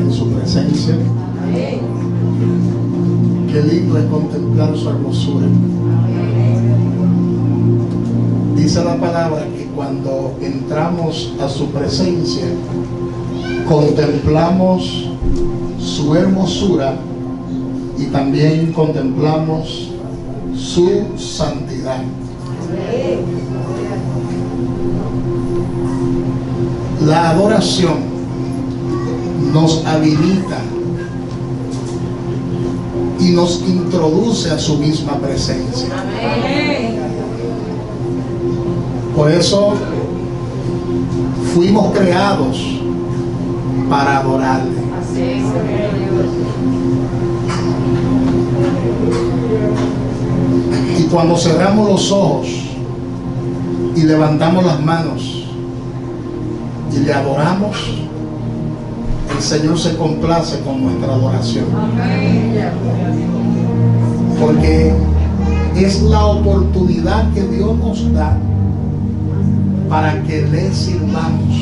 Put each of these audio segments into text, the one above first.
en su presencia. Qué lindo es contemplar su hermosura. Dice la palabra que cuando entramos a su presencia, contemplamos su hermosura y también contemplamos su santidad. La adoración nos habilita y nos introduce a su misma presencia. Por eso fuimos creados para adorarle. Y cuando cerramos los ojos y levantamos las manos y le adoramos, el Señor se complace con nuestra adoración. Porque es la oportunidad que Dios nos da para que le sirvamos.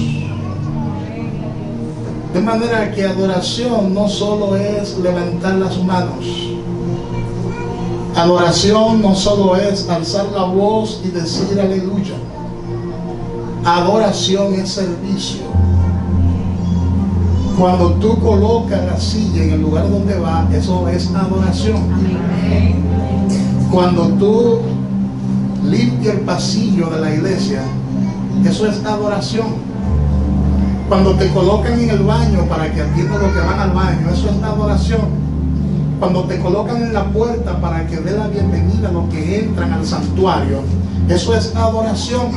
De manera que adoración no solo es levantar las manos. Adoración no solo es alzar la voz y decir aleluya. Adoración es servicio. Cuando tú colocas la silla en el lugar donde va, eso es adoración. Cuando tú limpias el pasillo de la iglesia, eso es adoración. Cuando te colocan en el baño para que atiendan los que van al baño, eso es adoración. Cuando te colocan en la puerta para que dé la bienvenida a los que entran al santuario, eso es adoración.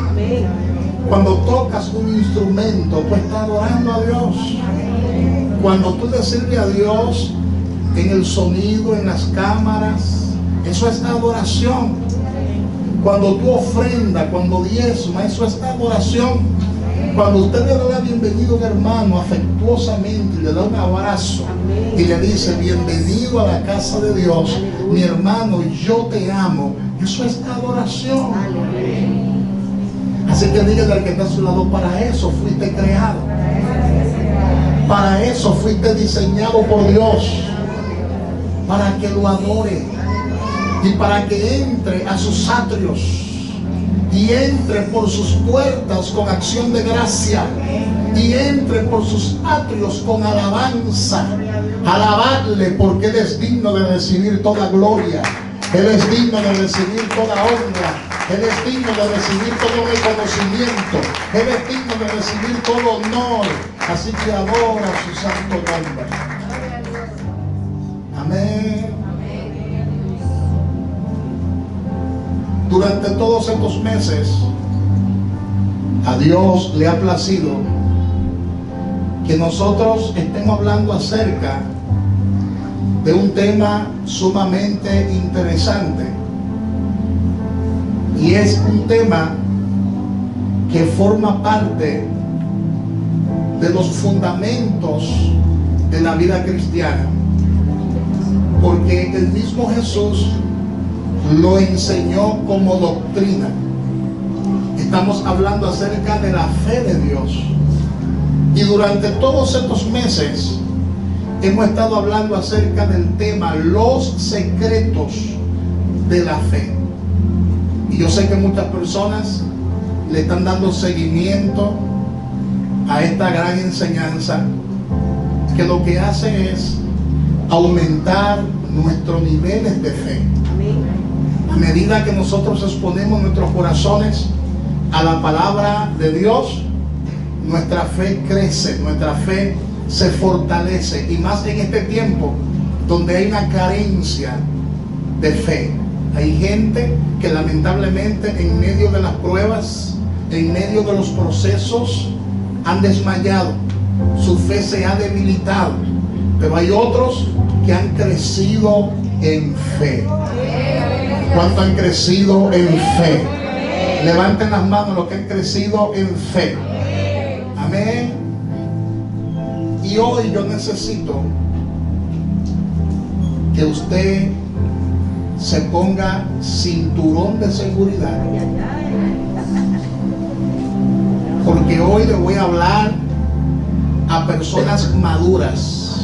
Cuando tocas un instrumento, tú estás adorando a Dios. Cuando tú le sirves a Dios en el sonido, en las cámaras, eso es adoración. Cuando tú ofrendas, cuando diezmas, eso es adoración. Cuando usted le da la bienvenida a un hermano afectuosamente, le da un abrazo y le dice bienvenido a la casa de Dios, mi hermano, yo te amo, eso es adoración. Así que dígale al que está a su lado, para eso fuiste creado, para eso fuiste diseñado por Dios, para que lo adore y para que entre a sus atrios y entre por sus puertas con acción de gracia y entre por sus atrios con alabanza. Alabarle porque Él es digno de recibir toda gloria, Él es digno de recibir toda honra, Él es digno de recibir todo reconocimiento, Él es digno de recibir todo honor. Así que adora su santo nombre. Amén. Durante todos estos meses, a Dios le ha placido que nosotros estemos hablando acerca de un tema sumamente interesante. Y es un tema que forma parte de los fundamentos de la vida cristiana. Porque el mismo Jesús lo enseñó como doctrina. Estamos hablando acerca de la fe de Dios. Y durante todos estos meses hemos estado hablando acerca del tema los secretos de la fe. Y yo sé que muchas personas le están dando seguimiento a esta gran enseñanza, que lo que hace es aumentar nuestros niveles de fe. A medida que nosotros exponemos nuestros corazones a la palabra de Dios, nuestra fe crece, nuestra fe se fortalece, y más en este tiempo donde hay una carencia de fe. Hay gente que lamentablemente en medio de las pruebas, en medio de los procesos, han desmayado, su fe se ha debilitado, pero hay otros que han crecido en fe. ¿Cuántos han crecido en fe? Levanten las manos los que han crecido en fe. Amén. Y hoy yo necesito que usted se ponga cinturón de seguridad, porque hoy le voy a hablar a personas maduras,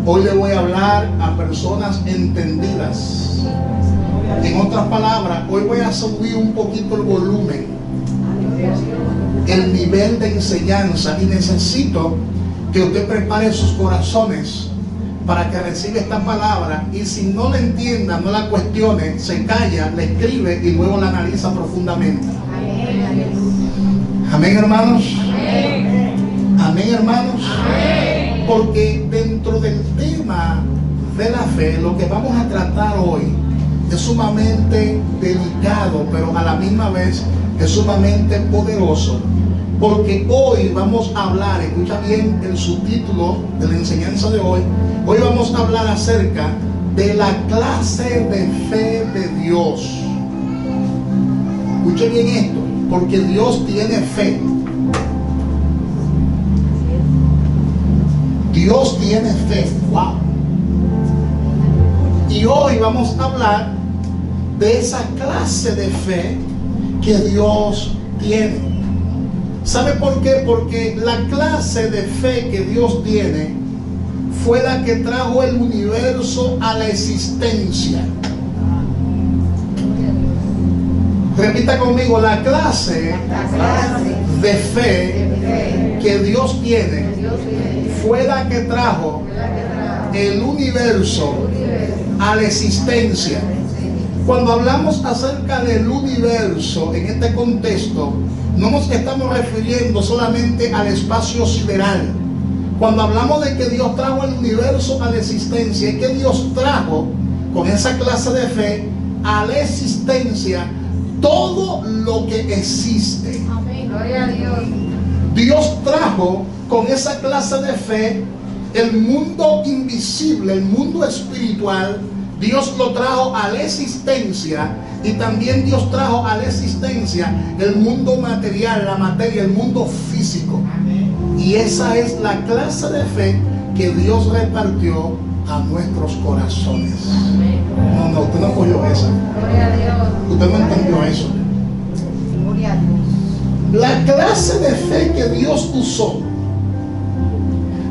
Hoy le voy a hablar a personas entendidas. En otras palabras, hoy voy a subir un poquito el volumen, el nivel de enseñanza, y necesito que usted prepare sus corazones para que reciba esta palabra, y si no la entienda, no la cuestione, se calla, la escribe y luego la analiza profundamente. Amén, hermanos. Amén, hermanos. Porque dentro del tema de la fe, lo que vamos a tratar hoy es sumamente delicado, pero a la misma vez es sumamente poderoso. Porque hoy vamos a hablar, escucha bien el subtítulo de la enseñanza de hoy. Hoy vamos a hablar acerca de la clase de fe de Dios. Escuche bien esto, porque Dios tiene fe. Dios tiene fe. Wow. Y hoy vamos a hablar de esa clase de fe que Dios tiene. ¿Sabe por qué? Porque la clase de fe que Dios tiene fue la que trajo el universo a la existencia. Repita conmigo, la clase de fe que Dios tiene fue la que trajo el universo a la existencia. Cuando hablamos acerca del universo en este contexto, no nos estamos refiriendo solamente al espacio sideral. Cuando hablamos de que Dios trajo el universo a la existencia, es que Dios trajo con esa clase de fe a la existencia todo lo que existe. Amén. Gloria a Dios. Dios trajo con esa clase de fe el mundo invisible, el mundo espiritual. Dios lo trajo a la existencia, y también Dios trajo a la existencia el mundo material, la materia, el mundo físico. Y esa es la clase de fe que Dios repartió a nuestros corazones. No, usted no apoyó esa. Gloria a Dios. Usted no entendió eso. Gloria a Dios. La clase de fe que Dios usó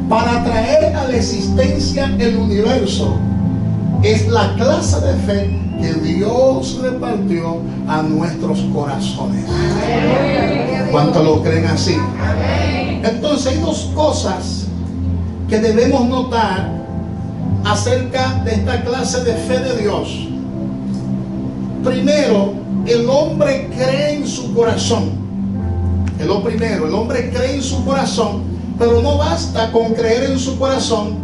para traer a la existencia el universo es la clase de fe que Dios repartió a nuestros corazones. ¿Cuántos lo creen así? Entonces hay dos cosas que debemos notar acerca de esta clase de fe de Dios. Primero, el hombre cree en su corazón. Es lo primero, el hombre cree en su corazón, pero no basta con creer en su corazón,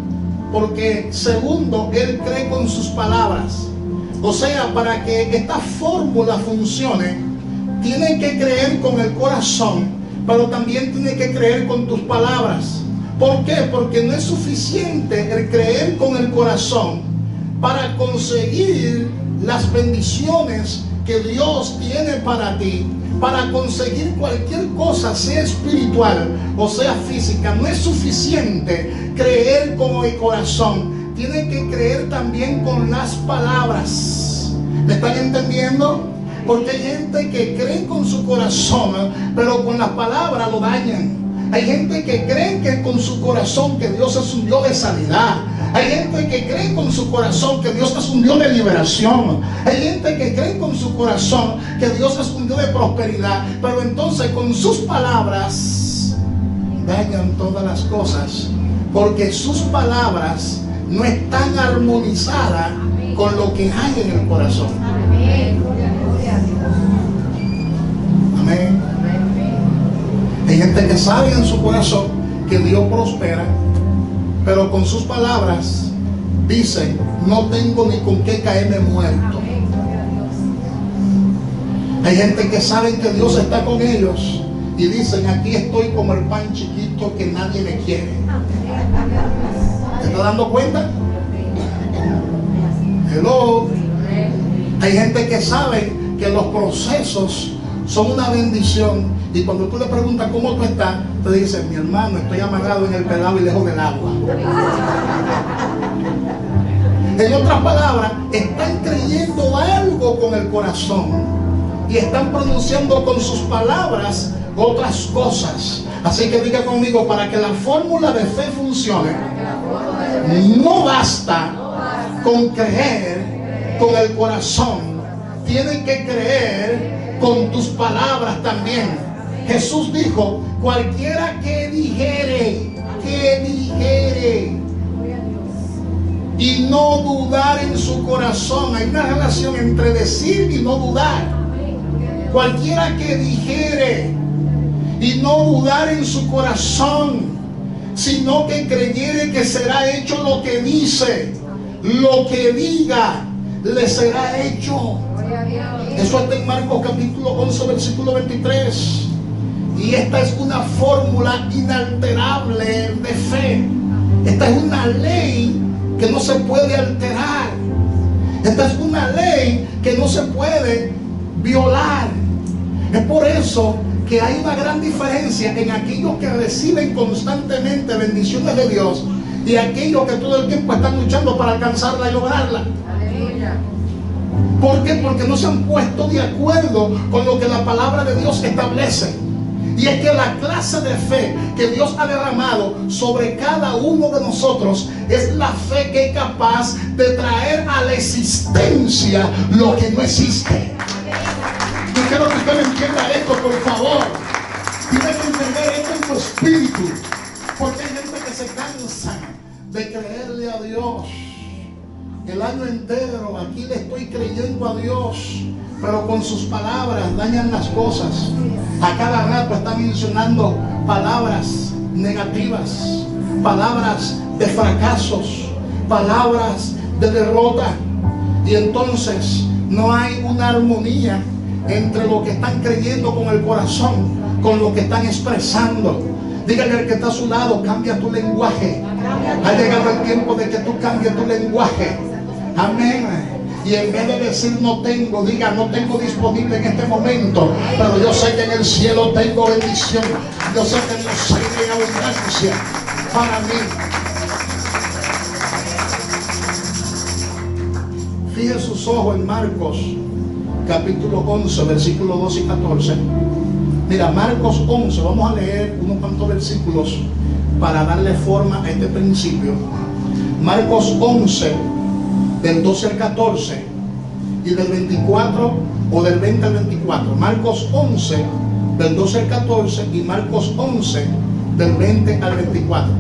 porque segundo, él cree con sus palabras. O sea, para que esta fórmula funcione, tiene que creer con el corazón, pero también tiene que creer con tus palabras. ¿Por qué? Porque no es suficiente el creer con el corazón para conseguir las bendiciones que Dios tiene para ti. Para conseguir cualquier cosa, sea espiritual o sea física, no es suficiente creer con el corazón. Tiene que creer también con las palabras. ¿Me están entendiendo? Porque hay gente que cree con su corazón, pero con las palabras lo dañan. Hay gente que cree que con su corazón que Dios es un Dios de sanidad. Hay gente que cree con su corazón que Dios es un Dios de liberación. Hay gente que cree con su corazón que Dios es un Dios de prosperidad. Pero entonces con sus palabras dañan todas las cosas, porque sus palabras no están armonizadas con lo que hay en el corazón. Amén. Amén. Hay gente que sabe en su corazón que Dios prospera, pero con sus palabras dicen: no tengo ni con qué caerme muerto. Hay gente que sabe que Dios está con ellos y dicen: aquí estoy como el pan chiquito que nadie me quiere. ¿Te estás dando cuenta? Hello. Hay gente que sabe que los procesos son una bendición, y cuando tú le preguntas cómo tú estás, te dice: mi hermano, estoy amarrado en el pelado y lejos del agua. En otras palabras, están creyendo algo con el corazón y están pronunciando con sus palabras otras cosas. Así que diga conmigo, para que la fórmula de fe funcione, no basta con creer con el corazón, tienen que creer con tus palabras también. Jesús dijo, cualquiera que dijere y no dudar en su corazón. Hay una relación entre decir y no dudar. Cualquiera que dijere y no dudar en su corazón, sino que creyere que será hecho lo que dice, lo que diga, le será hecho. Eso está en Marcos capítulo 11, versículo 23. Y esta es una fórmula inalterable de fe. Esta es una ley que no se puede alterar. Esta es una ley que no se puede violar. Es por eso que hay una gran diferencia en aquellos que reciben constantemente bendiciones de Dios y aquellos que todo el tiempo están luchando para alcanzarla y lograrla. Aleluya. ¿Por qué? Porque no se han puesto de acuerdo con lo que la palabra de Dios establece. Y es que la clase de fe que Dios ha derramado sobre cada uno de nosotros es la fe que es capaz de traer a la existencia lo que no existe. Yo quiero que usted me entienda esto, por favor. Tiene que entender esto en tu espíritu. Porque hay gente que se cansa de creerle a Dios. El año entero aquí le estoy creyendo a Dios, pero con sus palabras dañan las cosas. A cada rato está mencionando palabras negativas, palabras de fracasos, palabras de derrota. Y entonces no hay una armonía entre lo que están creyendo con el corazón, con lo que están expresando. Dígale al que está a su lado, cambia tu lenguaje. Ha llegado el tiempo de que tú cambies tu lenguaje. Amén. Y en vez de decir no tengo, diga no tengo disponible en este momento, pero yo sé que en el cielo tengo bendición. Yo sé que Dios hay abundancia para mí. Fije sus ojos en Marcos capítulo 11, versículos 2 y 14. Mira, Marcos 11, vamos a leer unos cuantos versículos para darle forma a este principio. Marcos 11, del 12 al 14 y del 24 o del 20 al 24. Marcos 11, del 12 al 14 y Marcos 11, del 20 al 24.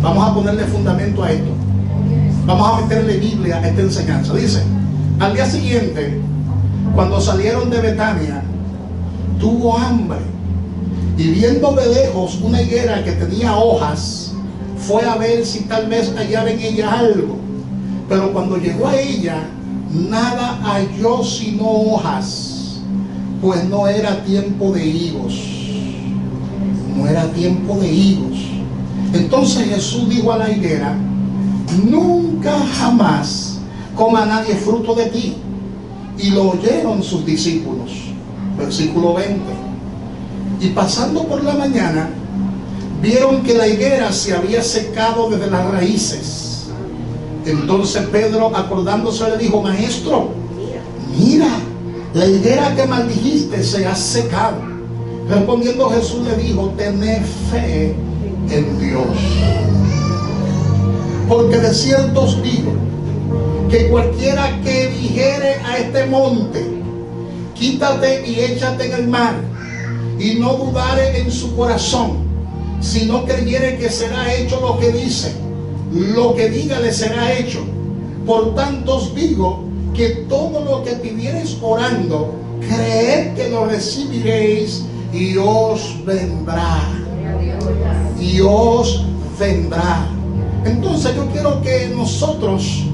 Vamos a ponerle fundamento a esto. Vamos a meterle Biblia a esta enseñanza. Dice, al día siguiente, cuando salieron de Betania, tuvo hambre y viendo de lejos una higuera que tenía hojas, fue a ver si tal vez hallaba en ella algo. Pero cuando llegó a ella, nada halló sino hojas, pues no era tiempo de higos. No era tiempo de higos. Entonces Jesús dijo a la higuera, nunca jamás coma nadie fruto de ti. Y lo oyeron sus discípulos. Versículo 20. Y pasando por la mañana, vieron que la higuera se había secado desde las raíces. Entonces Pedro, acordándose, le dijo, maestro, mira, la higuera que maldijiste se ha secado. Respondiendo Jesús le dijo, tened fe en Dios. Porque de cierto os digo, que cualquiera que dijere a este monte, quítate y échate en el mar, y no dudare en su corazón, sino creyere que será hecho lo que dice, lo que diga le será hecho. Por tanto os digo que todo lo que pidiereis orando, creed que lo recibiréis y os vendrá. Y os vendrá. Entonces yo quiero que nosotros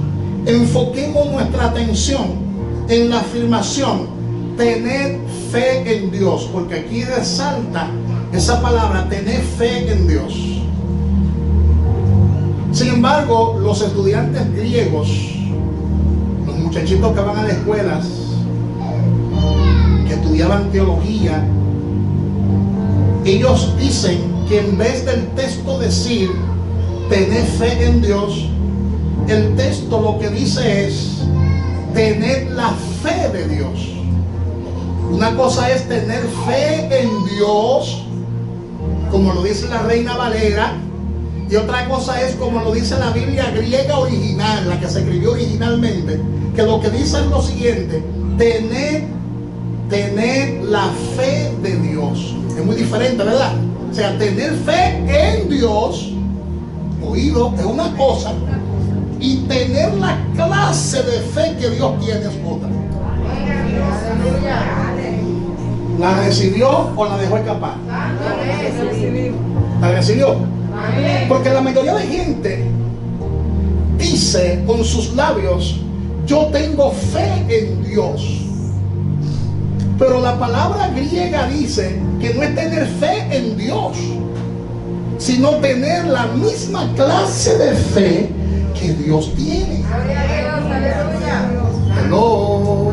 enfoquemos nuestra atención en la afirmación, tener fe en Dios, porque aquí resalta esa palabra, tener fe en Dios. Sin embargo, los estudiantes griegos, los muchachitos que van a las escuelas, que estudiaban teología, ellos dicen que en vez del texto decir tener fe en Dios, el texto lo que dice es tener la fe de Dios. Una cosa es tener fe en Dios como lo dice la Reina Valera, y otra cosa es como lo dice la Biblia griega original, la que se escribió originalmente, que lo que dice es lo siguiente: tened la fe de Dios. Es muy diferente, ¿verdad? O sea, tener fe en Dios, oído, es una cosa, y tener la clase de fe que Dios tiene es otra. ¿La recibió o la dejó escapar? La recibió. Porque la mayoría de gente dice con sus labios: yo tengo fe en Dios. Pero la palabra griega dice que no es tener fe en Dios, sino tener la misma clase de fe que Dios tiene. Hello.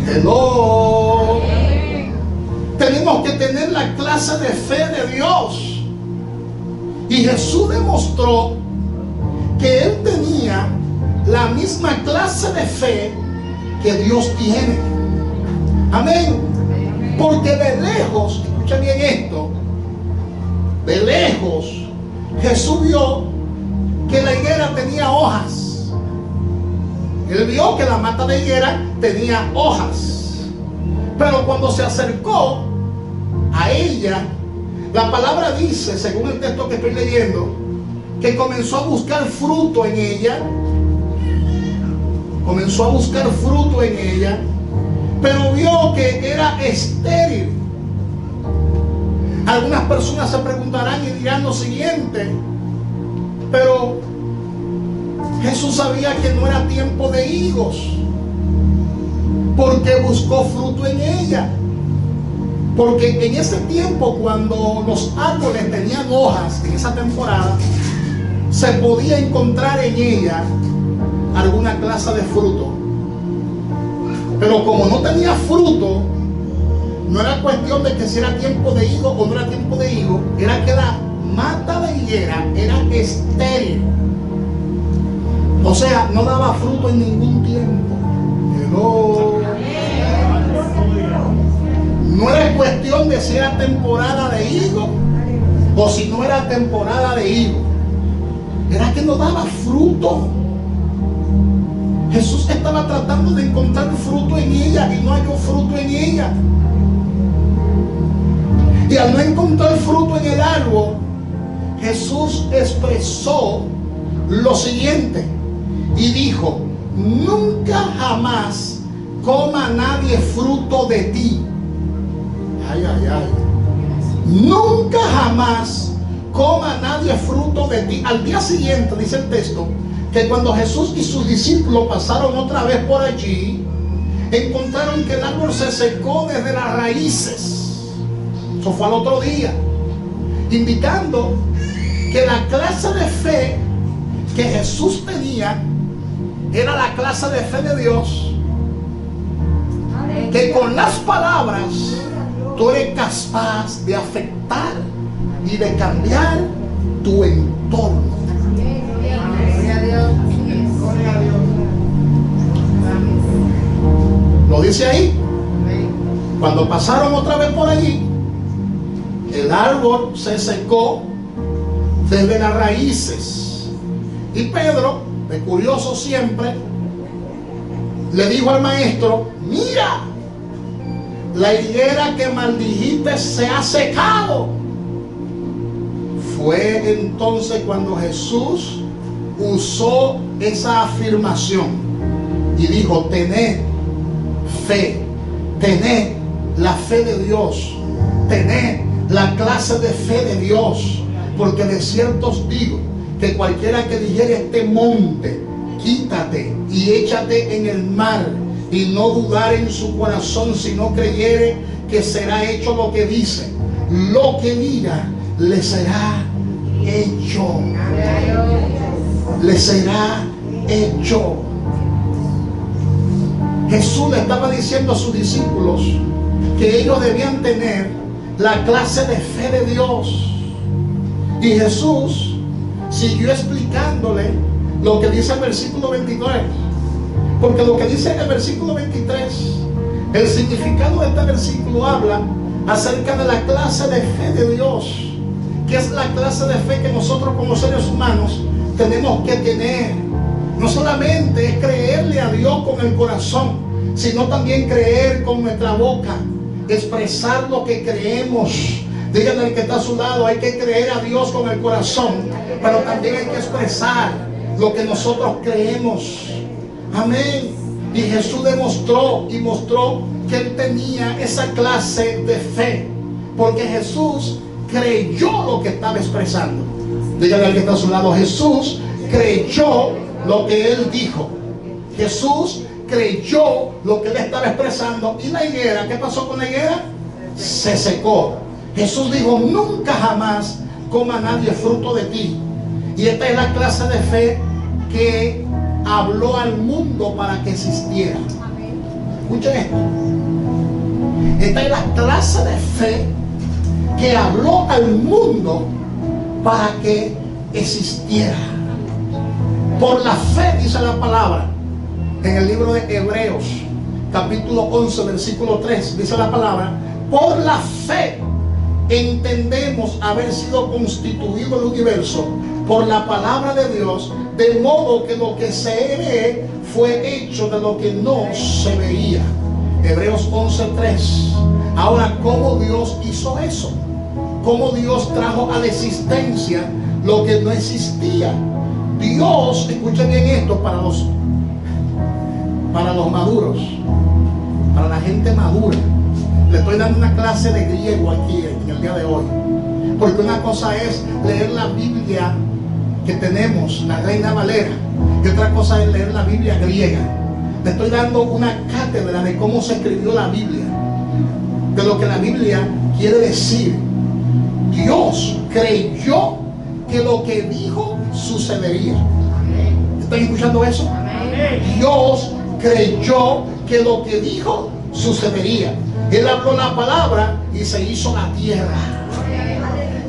Hello. Tenemos que tener la clase de fe de Dios. Y Jesús demostró que Él tenía la misma clase de fe que Dios tiene. Amén. Porque de lejos, escucha bien esto, de lejos Jesús vio que la higuera tenía hojas. Él vio que la mata de higuera tenía hojas. Pero cuando se acercó a ella, la palabra dice, según el texto que estoy leyendo, que comenzó a buscar fruto en ella. Comenzó a buscar fruto en ella, pero vio que era estéril. Algunas personas se preguntarán y dirán lo siguiente: pero Jesús sabía que no era tiempo de higos, porque buscó fruto en ella. Porque en ese tiempo, cuando los árboles tenían hojas, en esa temporada, se podía encontrar en ella alguna clase de fruto. Pero como no tenía fruto, no era cuestión de que si era tiempo de higo o no era tiempo de higo, era que la mata de higuera era estéril. O sea, no daba fruto en ningún tiempo. No era cuestión de si era temporada de higo o si no era temporada de higo. Era que no daba fruto. Jesús estaba tratando de encontrar fruto en ella y no halló fruto en ella. Y al no encontrar fruto en el árbol, Jesús expresó lo siguiente y dijo: nunca jamás coma nadie fruto de ti. Ay, ay, ay. Nunca jamás coma nadie fruto de ti. Al día siguiente, dice el texto, que cuando Jesús y sus discípulos pasaron otra vez por allí, encontraron que el árbol se secó desde las raíces. Eso fue al otro día, indicando que la clase de fe que Jesús tenía era la clase de fe de Dios, que con las palabras tú eres capaz de afectar y de cambiar tu entorno. Lo dice ahí. Cuando pasaron otra vez por allí, el árbol se secó desde las raíces. Y Pedro, de curioso siempre, le dijo al maestro: mira, la higuera que maldijiste se ha secado. Fue entonces cuando Jesús usó esa afirmación y dijo: tened fe, tened la fe de Dios, tened la clase de fe de Dios, porque de cierto os digo que cualquiera que dijere este monte, quítate y échate en el mar, y no dudar en su corazón, sino creyere que será hecho lo que dice, lo que diga le será hecho. Le será hecho. Jesús le estaba diciendo a sus discípulos que ellos debían tener la clase de fe de Dios. Y Jesús siguió explicándole lo que dice el versículo 23. Porque lo que dice el versículo 23, el significado de este versículo habla acerca de la clase de fe de Dios, que es la clase de fe que nosotros como seres humanos tenemos que tener. No solamente es creerle a Dios con el corazón, sino también creer con nuestra boca, expresar lo que creemos. Díganle al que está a su lado, hay que creer a Dios con el corazón, pero también hay que expresar lo que nosotros creemos. Amén. Y Jesús demostró y mostró que Él tenía esa clase de fe, porque Jesús creyó lo que estaba expresando. Díganle al que está a su lado, Jesús creyó lo que Él dijo. Jesús creyó lo que Él estaba expresando. Y la higuera, ¿qué pasó con la higuera? Se secó. Jesús dijo, nunca jamás coma nadie fruto de ti. Y esta es la clase de fe que habló al mundo para que existiera. Escuchen esto. Esta es la clase de fe que habló al mundo para que existiera. Por la fe, dice la palabra en el libro de Hebreos capítulo 11 versículo 3, dice la palabra, por la fe entendemos haber sido constituido el universo por la palabra de Dios, de modo que lo que se ve fue hecho de lo que no se veía. Hebreos 11:3. Ahora, ¿cómo Dios hizo eso? ¿Cómo Dios trajo a la existencia lo que no existía? Dios, escuchen bien esto, para los maduros, para la gente madura. Le estoy dando una clase de griego aquí en el día de hoy, porque una cosa es leer la Biblia que tenemos, la Reina Valera, y otra cosa es leer la Biblia griega. Le estoy dando una cátedra de cómo se escribió la Biblia, de lo que la Biblia quiere decir. Dios creyó que lo que dijo sucedería. ¿Están escuchando eso? Dios creyó que lo que dijo sucedería. Él habló la palabra y se hizo la tierra.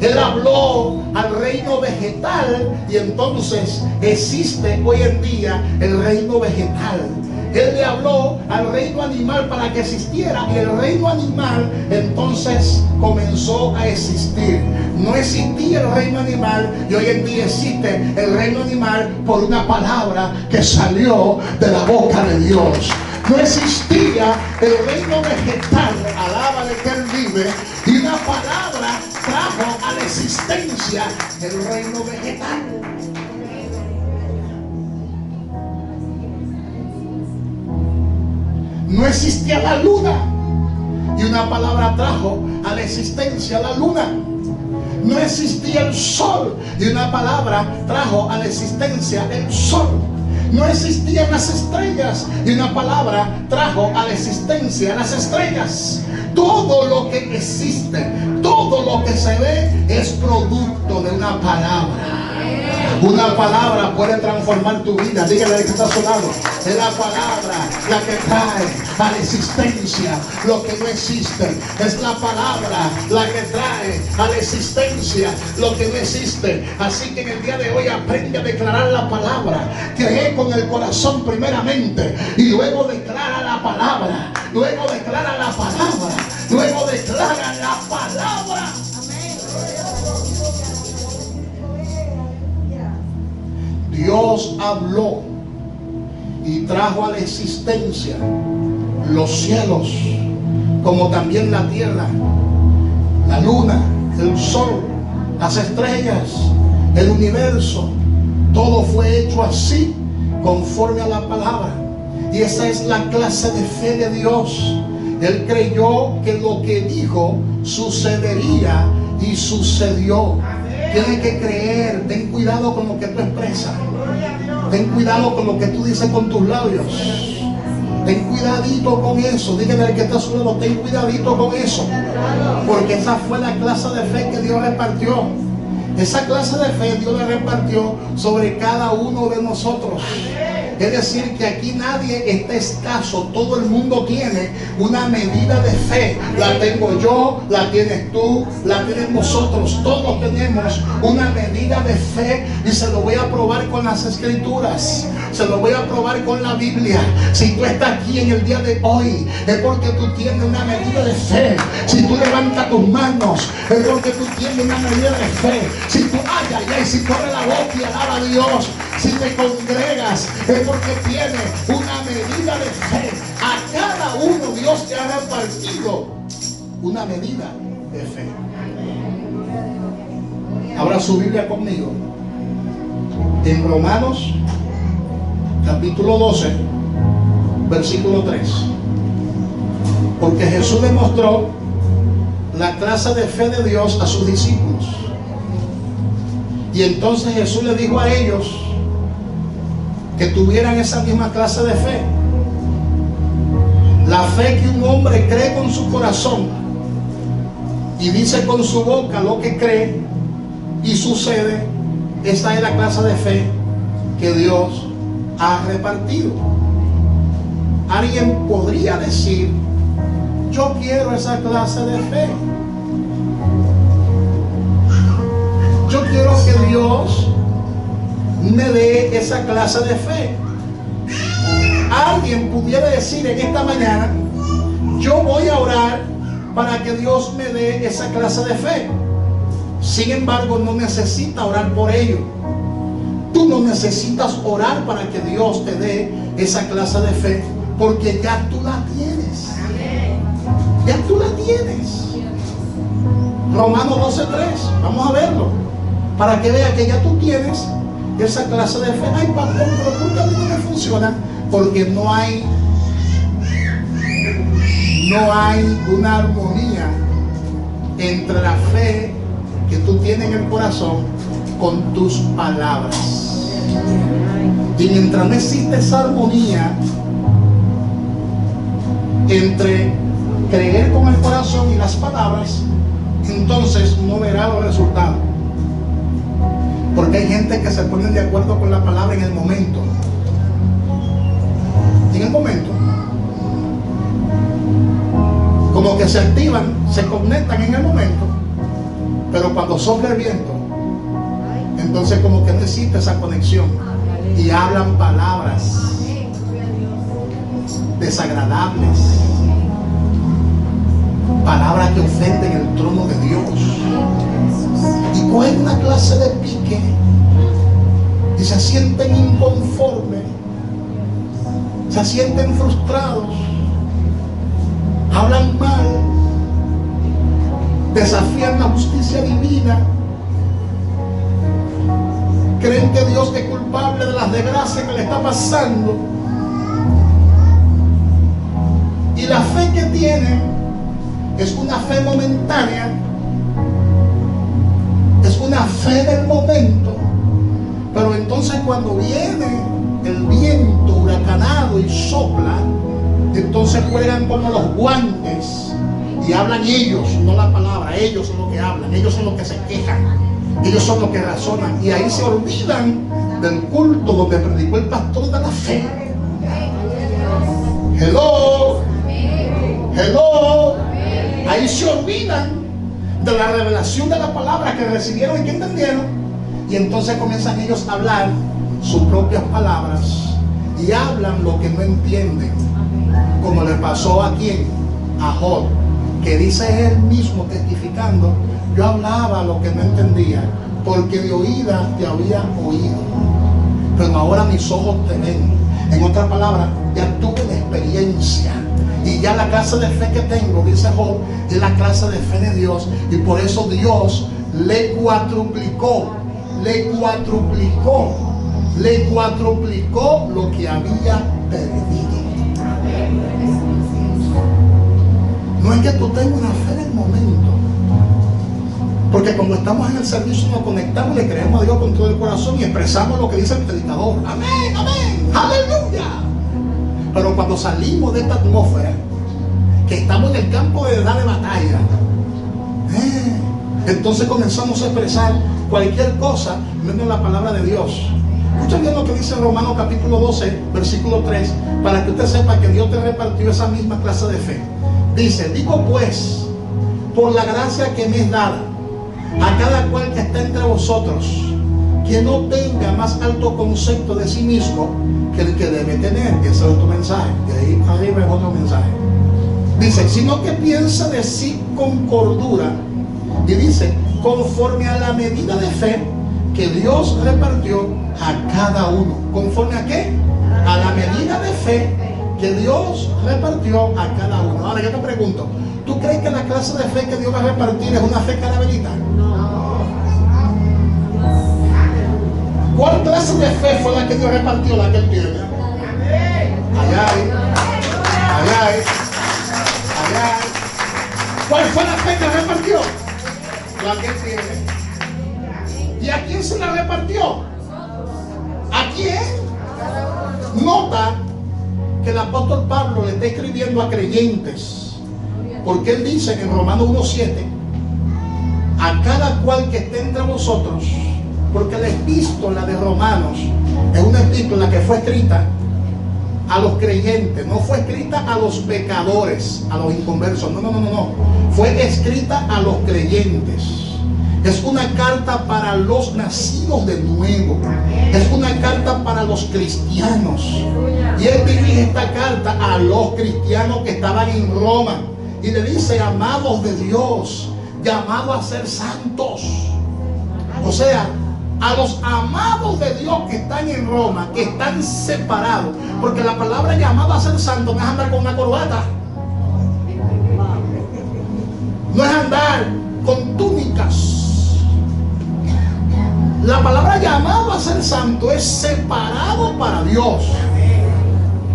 Él habló al reino vegetal y entonces existe hoy en día el reino vegetal. Él le habló al reino animal para que existiera, y el reino animal entonces comenzó a existir. No existía el reino animal y hoy en día existe el reino animal por una palabra que salió de la boca de Dios. No existía el reino vegetal, alaba de que Él vive, y una palabra trajo a la existencia el reino vegetal. No existía la luna y una palabra trajo a la existencia la luna. No existía el sol y una palabra trajo a la existencia el sol. No existían las estrellas y una palabra trajo a la existencia las estrellas. Todo lo que existe, todo lo que se ve es producto de una palabra. Una palabra puede transformar tu vida. Dígale que está a su lado. Es la palabra la que trae a la existencia lo que no existe. Es la palabra la que trae a la existencia lo que no existe. Así que en el día de hoy aprende a declarar la palabra. Cree con el corazón primeramente y luego declara la palabra. Luego declara la palabra. Luego declara la palabra. Dios habló y trajo a la existencia los cielos, como también la tierra, la luna, el sol, las estrellas, el universo. Todo fue hecho así, conforme a la palabra. Y esa es la clase de fe de Dios. Él creyó que lo que dijo sucedería y sucedió. Tienes que creer. Ten cuidado con lo que tú expresas. Ten cuidado con lo que tú dices con tus labios. Ten cuidadito con eso. Dígale al que está a su lado, ten cuidadito con eso. Porque esa fue la clase de fe que Dios repartió. Esa clase de fe Dios la repartió sobre cada uno de nosotros. Es decir, que aquí nadie está escaso. Todo el mundo tiene una medida de fe. La tengo yo, la tienes tú, la tienen nosotros. Todos tenemos una medida de fe, y se lo voy a probar con las escrituras. Se lo voy a probar con la Biblia. Si tú estás aquí en el día de hoy, es porque tú tienes una medida de fe. Si tú levantas tus manos, es porque tú tienes una medida de fe. Si tú, si corre la boca y alaba a Dios, si te congregas, es porque tienes una medida de fe. A cada uno Dios te ha repartido una medida de fe. Abra su Biblia conmigo en Romanos capítulo 12, versículo 3. Porque Jesús demostró la clase de fe de Dios a sus discípulos. Y entonces Jesús le dijo a ellos que tuvieran esa misma clase de fe. La fe que un hombre cree con su corazón y dice con su boca lo que cree y sucede. Esa es la clase de fe que Dios ha repartido. Alguien podría decir: yo quiero esa clase de fe. Yo quiero que Dios me dé esa clase de fe. Alguien pudiera decir en esta mañana: yo voy a orar para que Dios me dé esa clase de fe. Sin embargo, no necesita orar por ello. Tú no necesitas orar para que Dios te dé esa clase de fe, porque ya tú la tienes. Ya tú la tienes. Romanos 12:3. Vamos a verlo, para que vea que ya tú tienes esa clase de fe. Ay, pastor, pero ¿por qué a mí no me funciona? Porque no hay una armonía entre la fe que tú tienes en el corazón con tus palabras. Y mientras no existe esa armonía entre creer con el corazón y las palabras, entonces no verá los resultados. Porque hay gente que se pone de acuerdo con la palabra en el momento. En el momento. Como que se activan, se conectan en el momento. Pero cuando sopla el viento, entonces como que no existe esa conexión. Y hablan palabras desagradables. Palabras que ofenden el trono de Dios. Y cogen una clase de pique y se sienten inconformes, se sienten frustrados, hablan mal, desafían la justicia divina, creen que Dios es culpable de las desgracias que le está pasando, y la fe que tienen es una fe momentánea. Es una fe del momento. Pero entonces cuando viene el viento huracanado y sopla, entonces juegan como los guantes y hablan ellos, no la palabra. Ellos son los que hablan, ellos son los que se quejan, ellos son los que razonan, y ahí se olvidan del culto donde predicó el pastor de la fe. Hello, hello. Ahí se olvidan de la revelación de la palabra que recibieron y que entendieron, y entonces comienzan ellos a hablar sus propias palabras y hablan lo que no entienden, como le pasó a quien, a Job, que dice él mismo testificando: yo hablaba lo que no entendía, porque de oída te había oído, pero ahora mis ojos te ven. En otras palabras, ya tuve la experiencia. Y ya la clase de fe que tengo, dice Job, es la clase de fe de Dios. Y por eso Dios le cuatruplicó lo que había perdido. No es que tú tengas una fe en el momento. Porque cuando estamos en el servicio nos conectamos, le creemos a Dios con todo el corazón y expresamos lo que dice el predicador. Amén, amén, aleluya. Pero cuando salimos de esta atmósfera, que estamos en el campo de batalla, entonces comenzamos a expresar: cualquier cosa menos la palabra de Dios. Escucha bien lo que dice Romanos capítulo 12, versículo 3, para que usted sepa que Dios te repartió esa misma clase de fe. Dice: digo pues, por la gracia que me es dada, a cada cual que está entre vosotros, que no tenga más alto concepto de sí mismo que el que debe tener. Ese es otro mensaje. De ahí arriba es otro mensaje. Dice: sino que piensa de sí con cordura. Y dice: conforme a la medida de fe que Dios repartió a cada uno. ¿Conforme a qué? A la medida de fe que Dios repartió a cada uno. Ahora yo te pregunto, ¿tú crees que la clase de fe que Dios va a repartir es una fe calaverita? ¿Cuál clase de fe fue la que Dios repartió, la que Él tiene? Allá hay. Allá hay. Allá hay. ¿Cuál fue la fe que repartió? La que Él tiene. ¿Y a quién se la repartió? ¿A quién? Nota que el apóstol Pablo le está escribiendo a creyentes, porque él dice en Romanos 1:7: a cada cual que esté entre vosotros, porque la epístola de Romanos es una epístola que fue escrita a los creyentes, no fue escrita a los pecadores, a los inconversos, no, fue escrita a los creyentes. Es una carta para los nacidos de nuevo. Es una carta para los cristianos. Y él dirige esta carta a los cristianos que estaban en Roma. Y le dice: amados de Dios, llamados a ser santos. O sea, a los amados de Dios que están en Roma, que están separados. Porque la palabra llamado a ser santo no es andar con una corbata. No es andar con túnicas. La palabra llamado a ser santo es separado para Dios.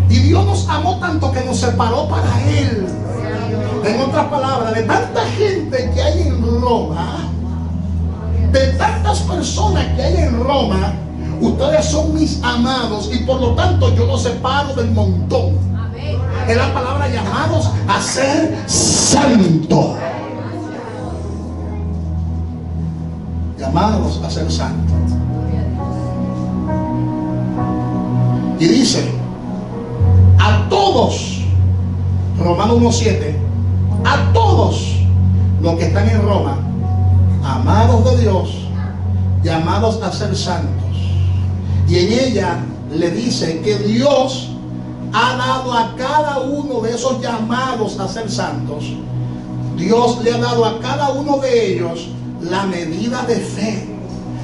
Y Dios nos amó tanto que nos separó para Él. En otras palabras, de tanta gente que hay en Roma, de tantas personas que hay en Roma, ustedes son mis amados y por lo tanto yo los separo del montón. Es la palabra llamados a ser santos. Llamados a ser santos. Y dice: a todos, Romanos 1:7, a todos los que están en Roma, amados de Dios, llamados a ser santos. Y en ella le dice que Dios ha dado a cada uno de esos llamados a ser santos, Dios le ha dado a cada uno de ellos la medida de fe.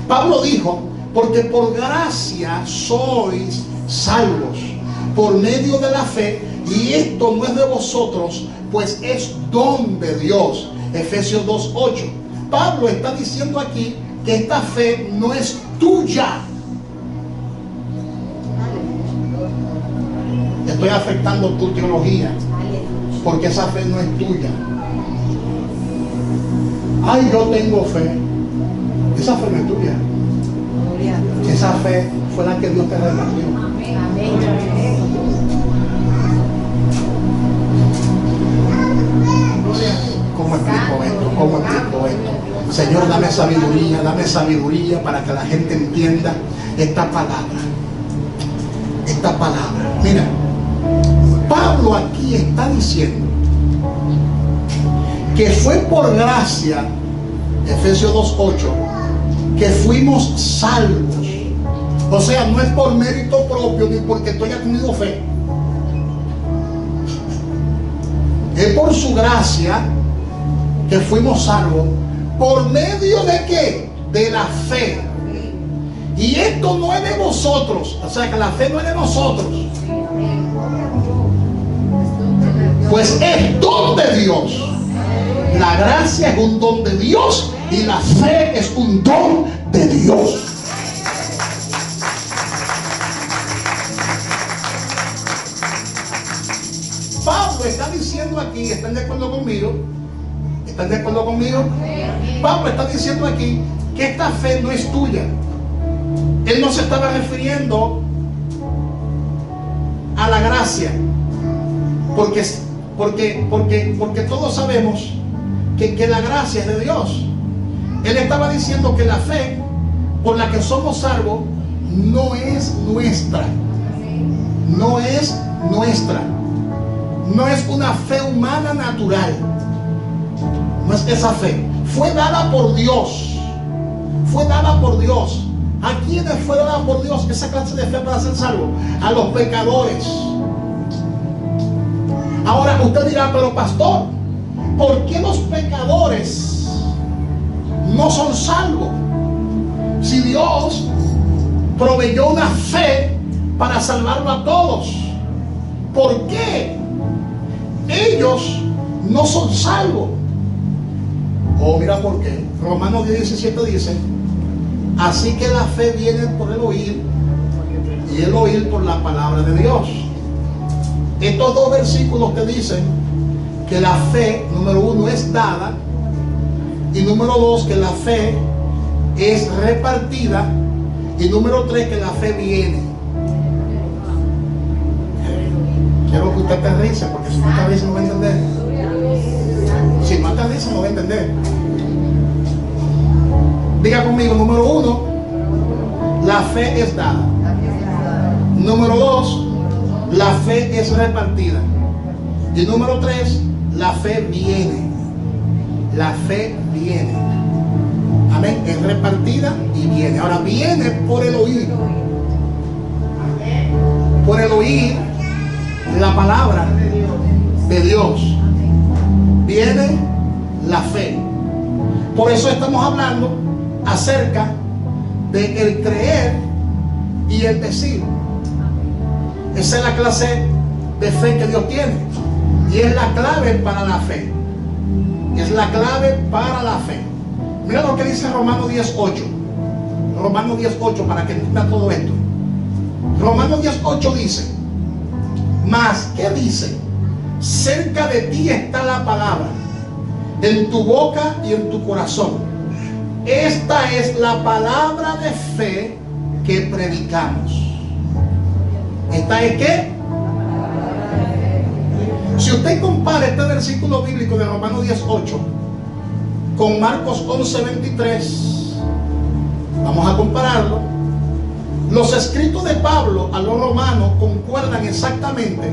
Pablo dijo: porque por gracia sois salvos por medio de la fe, y esto no es de vosotros, pues es don de Dios. Efesios 2:8. Pablo está diciendo aquí que esta fe no es tuya. Estoy afectando tu teología, porque esa fe no es tuya. Ay, yo tengo fe. Esa fe no es tuya. Esa fe fue la que Dios te repartió. ¿Cómo explico esto? ¿Cómo explico esto? Señor, dame sabiduría para que la gente entienda esta palabra. Esta palabra. Mira, Pablo aquí está diciendo que fue por gracia, Efesios 2:8, que fuimos salvos. O sea, no es por mérito propio ni porque tú hayas tenido fe. Es por su gracia que fuimos salvos. ¿Por medio de qué? De la fe. Y esto no es de vosotros. O sea, que la fe no es de nosotros. Pues es don de Dios. La gracia es un don de Dios y la fe es un don de Dios. Pablo está diciendo aquí, ¿están de acuerdo conmigo? ¿Están de acuerdo conmigo? Pablo está diciendo aquí que esta fe no es tuya. Él no se estaba refiriendo a la gracia, porque todos sabemos que la gracia es de Dios. Él estaba diciendo que la fe por la que somos salvos no es nuestra. No es nuestra. No es una fe humana natural. No es esa fe. Fue dada por Dios. Fue dada por Dios. ¿A quiénes fue dada por Dios esa clase de fe para ser salvo? A los pecadores. Ahora usted dirá, pero pastor, ¿por qué los pecadores no son salvos? Si Dios proveyó una fe para salvarlo a todos, ¿por qué ellos no son salvos? Oh, mira por qué. Romanos 10:17 dice: así que la fe viene por el oír, y el oír por la palabra de Dios. Estos dos versículos te dicen que la fe, número uno, es dada, y número dos, que la fe es repartida, y número tres, que la fe viene. Quiero que usted aterrice, porque si no aterriza no va a entender. Si no aterriza no va a entender. Diga conmigo: número uno, la fe es dada. Número dos, la fe es repartida. Y número tres, la fe viene. La fe viene. Amén. Es repartida y viene. Ahora, viene por el oír. Por el oír la palabra de Dios. Viene la fe. Por eso estamos hablando acerca de el creer y el decir. Esa es la clase de fe que Dios tiene, y es la clave para la fe. Es la clave para la fe. Mira lo que dice Romanos 10:8. Romanos 10:8, para que entienda todo esto. Romanos 10:8 dice: mas, ¿qué dice? Cerca de ti está la palabra, en tu boca y en tu corazón. Esta es la palabra de fe que predicamos. ¿Esta es qué? Si usted compara este versículo bíblico de Romanos 10:8 con Marcos 11:23, vamos a compararlo. Los escritos de Pablo a los romanos concuerdan exactamente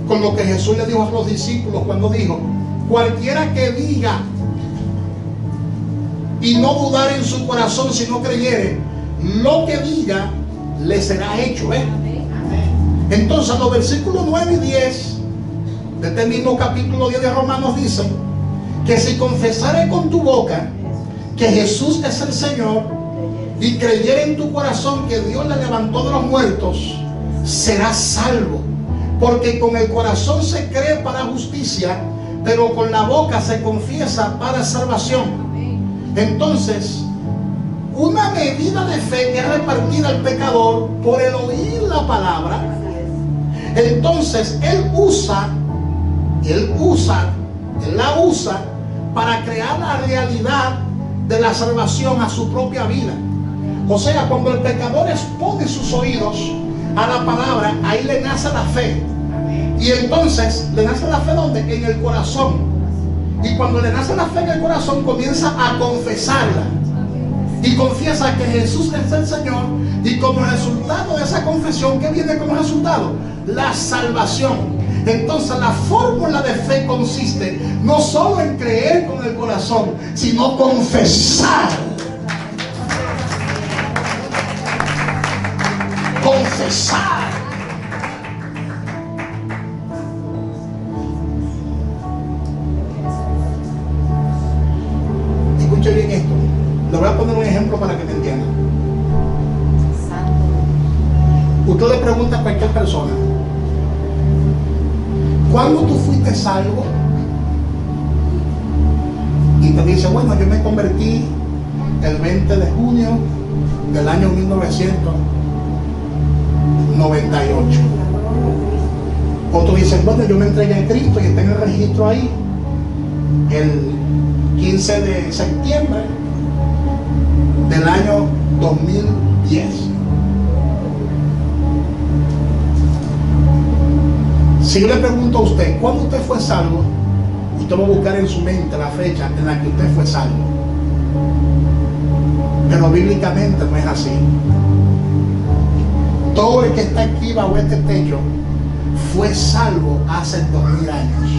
con lo que Jesús le dijo a los discípulos cuando dijo: cualquiera que diga y no dudar en su corazón, si no creyere, lo que diga le será hecho. Entonces los versículos 9 y 10 de este mismo capítulo 10 de Romanos dicen que si confesares con tu boca que Jesús es el Señor y creyere en tu corazón que Dios le levantó de los muertos, serás salvo. Porque con el corazón se cree para justicia, pero con la boca se confiesa para salvación. Entonces, una medida de fe es repartida al pecador por el oír la palabra. Entonces él la usa para crear la realidad de la salvación a su propia vida. O sea, cuando el pecador expone sus oídos a la palabra, ahí le nace la fe. Y entonces le nace la fe, ¿dónde? En el corazón. Y cuando le nace la fe en el corazón, comienza a confesarla. Y confiesa que Jesús es el Señor. Y como resultado de esa confesión, ¿qué viene como resultado? La salvación. Entonces la fórmula de fe consiste no solo en creer con el corazón, sino confesar. Confesar. Escuche bien esto. Le voy a poner un ejemplo para que me entiendan. Usted le pregunta a cualquier persona: ¿cuándo tú fuiste salvo? Y te dice: bueno, yo me convertí el 20 de junio del año 1998. Otros dicen: bueno, yo me entregué a Cristo y está en el registro ahí el 15 de septiembre del año 2010. Si yo le pregunto a usted: ¿cuándo usted fue salvo? Usted va a buscar en su mente la fecha en la que usted fue salvo. Pero bíblicamente no es así. Todo el que está aquí bajo este techo fue salvo hace 2000 años.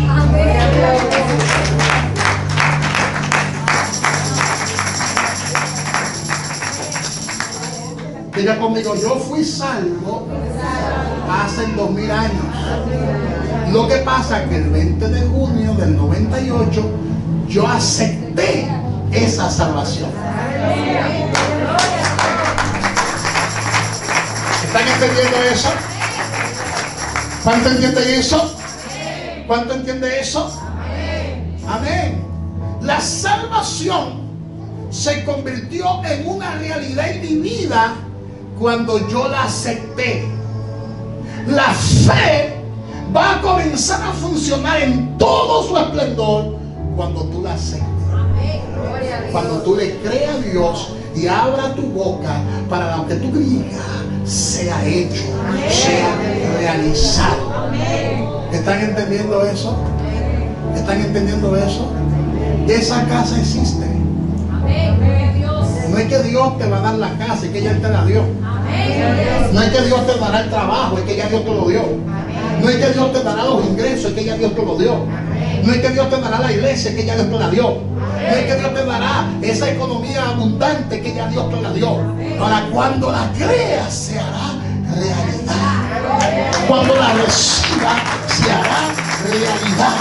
Diga conmigo, yo fui salvo hace 2000 años. Lo que pasa es que el 20 de junio del 98 yo acepté esa salvación. ¿Están entendiendo eso? ¿Cuánto entiende eso? ¿Cuánto entiende eso? Amén. La salvación se convirtió en una realidad en mi vida cuando yo la acepté. La fe va a comenzar a funcionar en todo su esplendor cuando tú la aceptes. Cuando tú le creas a Dios y abra tu boca para lo que tú digas sea hecho, sea realizado. ¿Están entendiendo eso? ¿Están entendiendo eso? Esa casa existe. No es que Dios te va a dar la casa, es que ya Él te la dio. No es que Dios te dará el trabajo, es que ya Dios te lo dio. No es que Dios te dará los ingresos, es que ya Dios te lo dio. No es que Dios te dará la iglesia, es que ya Dios te la dio. No es que Dios te dará esa economía abundante, que ya Dios te la dio. Ahora, cuando la creas, se hará realidad. Cuando la reciba, se hará realidad.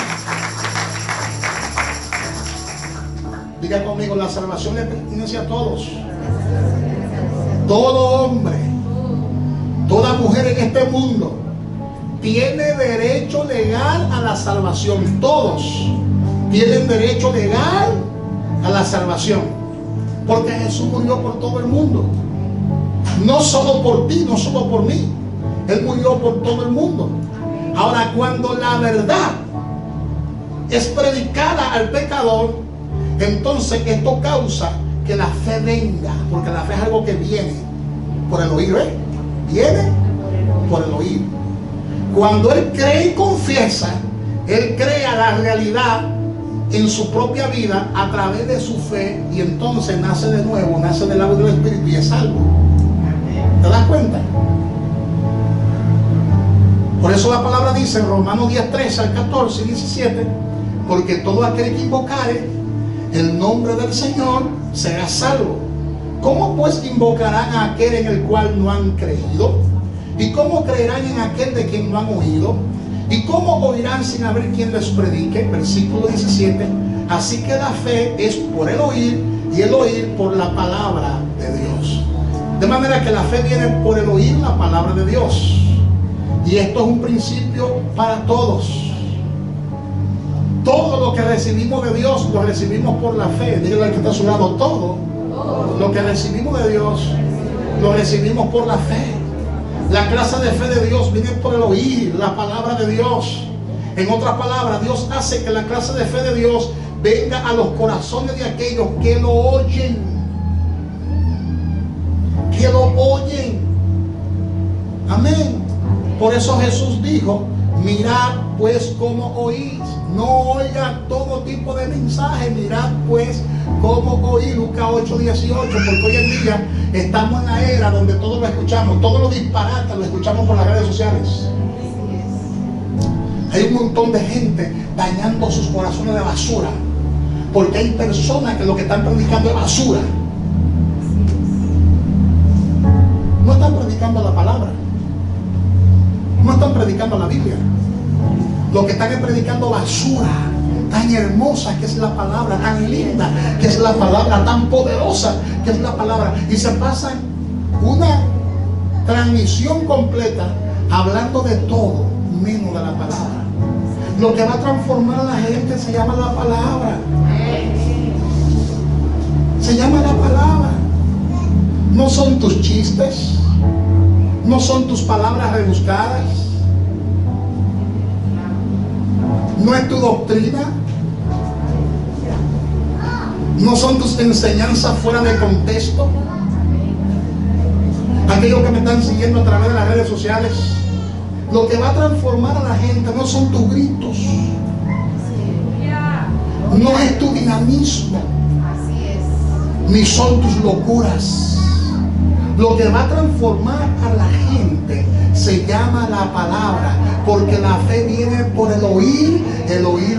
Diga conmigo, la salvación le pertenece a todos. Todo hombre, toda mujer en este mundo tiene derecho legal a la salvación. Todos tienen derecho legal a la salvación, porque Jesús murió por todo el mundo. No solo por ti, no solo por mí. Él murió por todo el mundo. Ahora, cuando la verdad es predicada al pecador, entonces esto causa que la fe venga, porque la fe es algo que viene por el oír, ¿eh? Viene por el oír. Cuando él cree y confiesa, él crea la realidad en su propia vida a través de su fe, y entonces nace de nuevo, nace del agua del Espíritu y es salvo. ¿Te das cuenta? Por eso la palabra dice en Romanos 10, 13 al 14 y 17, porque todo aquel que invocare el nombre del Señor será salvo. ¿Cómo pues invocarán a aquel en el cual no han creído? ¿Y cómo creerán en aquel de quien no han oído? ¿Y cómo oirán sin haber quien les predique? Versículo 17. Así que la fe es por el oír, y el oír por la palabra de Dios. De manera que la fe viene por el oír la palabra de Dios. Y esto es un principio para todos. Todo lo que recibimos de Dios lo recibimos por la fe. Dígale al que está a su lado, todo lo que recibimos de Dios lo recibimos por la fe. La clase de fe de Dios viene por el oír la palabra de Dios. En otras palabras, Dios hace que la clase de fe de Dios venga a los corazones de aquellos que lo oyen. Que lo oyen. Amén. Por eso Jesús dijo: mirad pues cómo oís. No oiga todo tipo de mensaje, mirad pues cómo oír. Lucas 8:18. Porque hoy en día estamos en la era donde todo lo escuchamos, todo lo disparate lo escuchamos por las redes sociales. Hay un montón de gente dañando sus corazones de basura, porque hay personas que lo que están predicando es basura. No están predicando la palabra, no están predicando la Biblia. Lo que están es predicando basura, tan hermosa que es la palabra, tan linda que es la palabra, tan poderosa que es la palabra. Y se pasan una transmisión completa hablando de todo menos de la palabra. Lo que va a transformar a la gente se llama la palabra. Se llama la palabra. No son tus chistes, no son tus palabras rebuscadas, no es tu doctrina, no son tus enseñanzas fuera de contexto. Aquellos que me están siguiendo a través de las redes sociales, lo que va a transformar a la gente no son tus gritos, no es tu dinamismo, ni son tus locuras. Lo que va a transformar a la gente se llama la palabra, porque la fe viene por el oír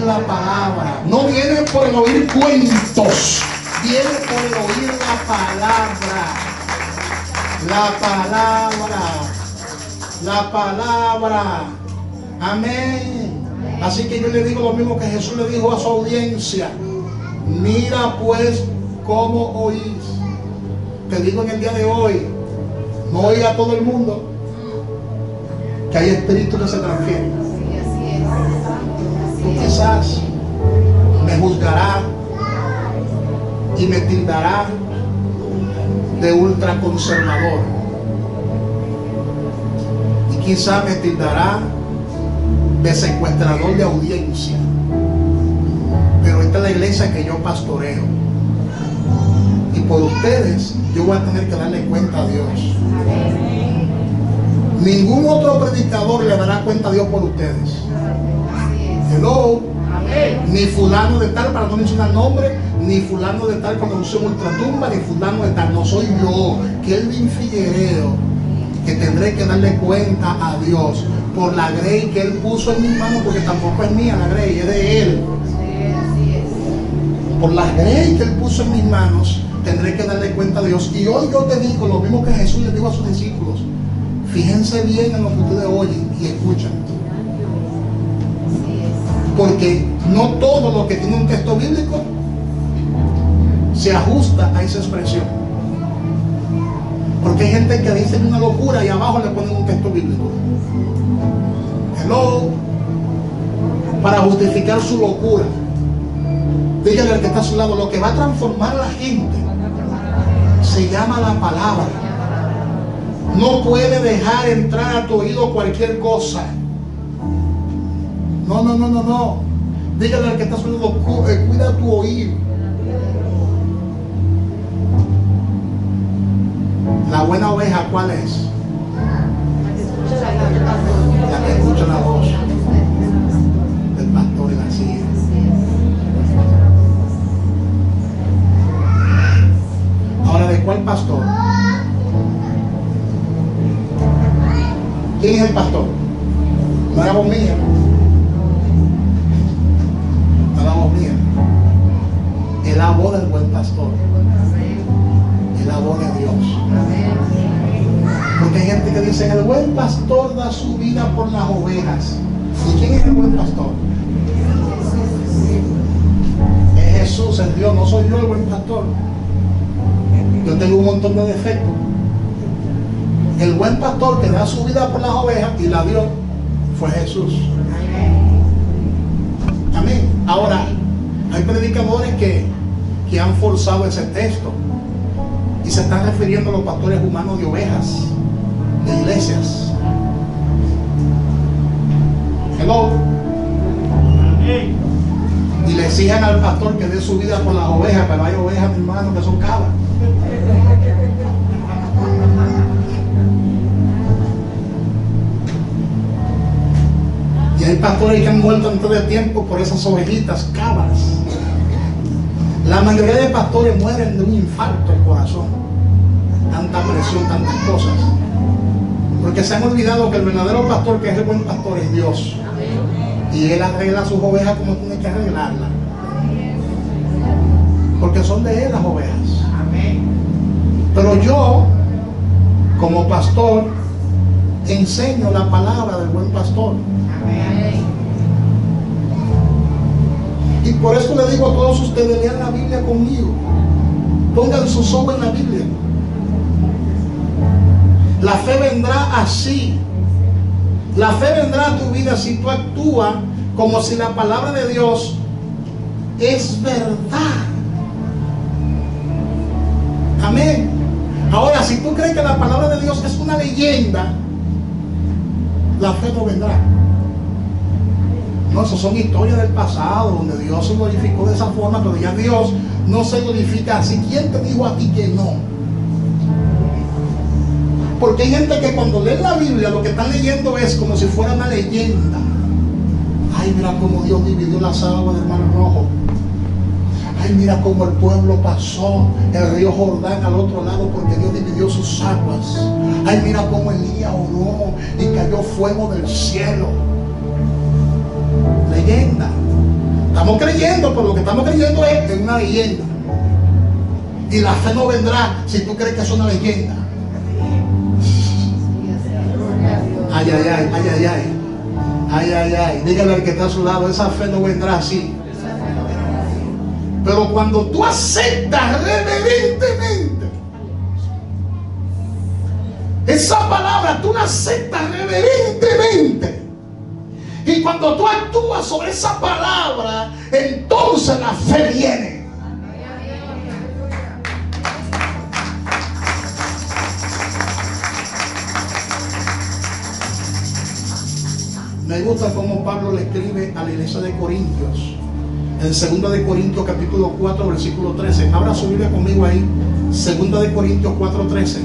la palabra. No viene por el oír cuentos, viene por el oír la palabra. La palabra. Amén. Así que yo le digo lo mismo que Jesús le dijo a su audiencia: mira pues cómo oís. Te digo en el día de hoy, no oiga a todo el mundo, que hay espíritus que se transfieren. Tú quizás me juzgarás y me tildarás de ultraconservador, y quizás me tildará de secuestrador de audiencia, pero esta es la iglesia que yo pastoreo, y por ustedes yo voy a tener que darle cuenta a Dios. Ningún otro predicador le dará cuenta a Dios por ustedes. Hello. Ni fulano de tal, para no mencionar nombre, ni fulano de tal conducción ultratumba, ni fulano de tal. No soy yo, Kelvin Figuereo, que tendré que darle cuenta a Dios por la grey que Él puso en mis manos, porque tampoco es mía la grey, es de Él. Por la grey que Él puso en mis manos, tendré que darle cuenta a Dios. Y hoy yo te digo lo mismo que Jesús le dijo a sus discípulos: fíjense bien en lo que ustedes oyen y escuchan, porque no todo lo que tiene un texto bíblico se ajusta a esa expresión. Porque hay gente que dice una locura y abajo le ponen un texto bíblico. Hello. Para justificar su locura. Dígale al que está a su lado: lo que va a transformar a la gente se llama la palabra. No puede dejar entrar a tu oído cualquier cosa. No. Dígale al que está a su lado: cuida tu oído. La buena oveja, ¿cuál es? La que escucha la voz del pastor y la sigue. Ahora, ¿de cuál pastor? ¿Quién es el pastor? No era voz mía. No era voz mía. Es la voz del buen pastor. Es la voz de Dios. Porque hay gente que dice: el buen pastor da su vida por las ovejas. ¿Y quién es el buen pastor? Es Jesús, el Dios. No soy yo el buen pastor. Yo tengo un montón de defectos. El buen pastor que da su vida por las ovejas y la dio fue Jesús. Amén. Ahora, hay predicadores que han forzado ese texto y se están refiriendo a los pastores humanos de ovejas, de iglesias. Hello. Y le exigen al pastor que dé su vida por las ovejas, pero hay ovejas, mi hermano, que son cabras. Y hay pastores que han muerto antes de tiempo por esas ovejitas, cabras. La mayoría de pastores mueren de un infarto al corazón. Tanta presión, tantas cosas. Porque se han olvidado que el verdadero pastor, que es el buen pastor, es Dios. Y Él arregla sus ovejas como tiene que arreglarlas. Porque son de Él las ovejas. Pero yo, como pastor, enseño la palabra del buen pastor. Y por eso le digo a todos ustedes: lean la Biblia conmigo. Pongan sus ojos en la Biblia. La fe vendrá así. La fe vendrá a tu vida si tú actúas como si la palabra de Dios es verdad. Amén. Ahora, si tú crees que la palabra de Dios es una leyenda, la fe no vendrá. No, eso son historias del pasado, donde Dios se glorificó de esa forma, pero ya Dios no se glorifica así. ¿Quién te dijo a ti que no? Porque hay gente que cuando lee la Biblia lo que están leyendo es como si fuera una leyenda. Ay, mira cómo Dios dividió las aguas del Mar Rojo. Ay, mira cómo el pueblo pasó el río Jordán al otro lado porque Dios dividió sus aguas. Ay, mira cómo Elías oró y cayó fuego del cielo. Leyenda. Estamos creyendo, pero lo que estamos creyendo es en una leyenda. Y la fe no vendrá si tú crees que es una leyenda. Ay, ay, ay, ay, ay, ay. Ay, ay, ay. Dígale al que está a su lado, esa fe no vendrá así. Pero cuando tú aceptas reverentemente esa palabra, tú la aceptas reverentemente. Y cuando tú actúas sobre esa palabra, entonces la fe viene. Me gusta cómo Pablo le escribe a la iglesia de Corintios. En 2 de Corintios capítulo 4 versículo 13. Abra su Biblia conmigo ahí. 2 de Corintios 4, 13.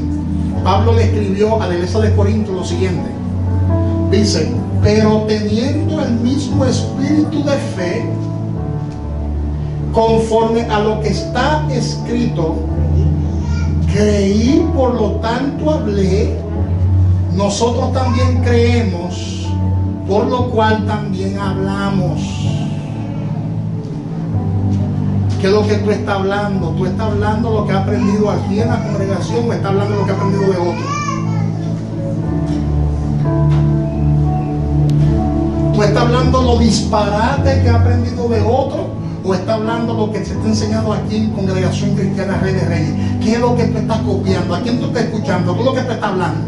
Pablo le escribió a la iglesia de Corintios lo siguiente. Dice: pero teniendo el mismo espíritu de fe, conforme a lo que está escrito, creí, por lo tanto hablé. Nosotros también creemos, por lo cual también hablamos. ¿Qué es lo que tú estás hablando? ¿Tú estás hablando lo que has aprendido aquí en la congregación o estás hablando lo que has aprendido de otro? ¿Tú estás hablando lo disparate que has aprendido de otro o estás hablando lo que se está enseñando aquí en Congregación Cristiana Rey de Reyes? ¿Qué es lo que tú estás copiando? ¿A quién tú estás escuchando? ¿Qué es lo que tú estás hablando?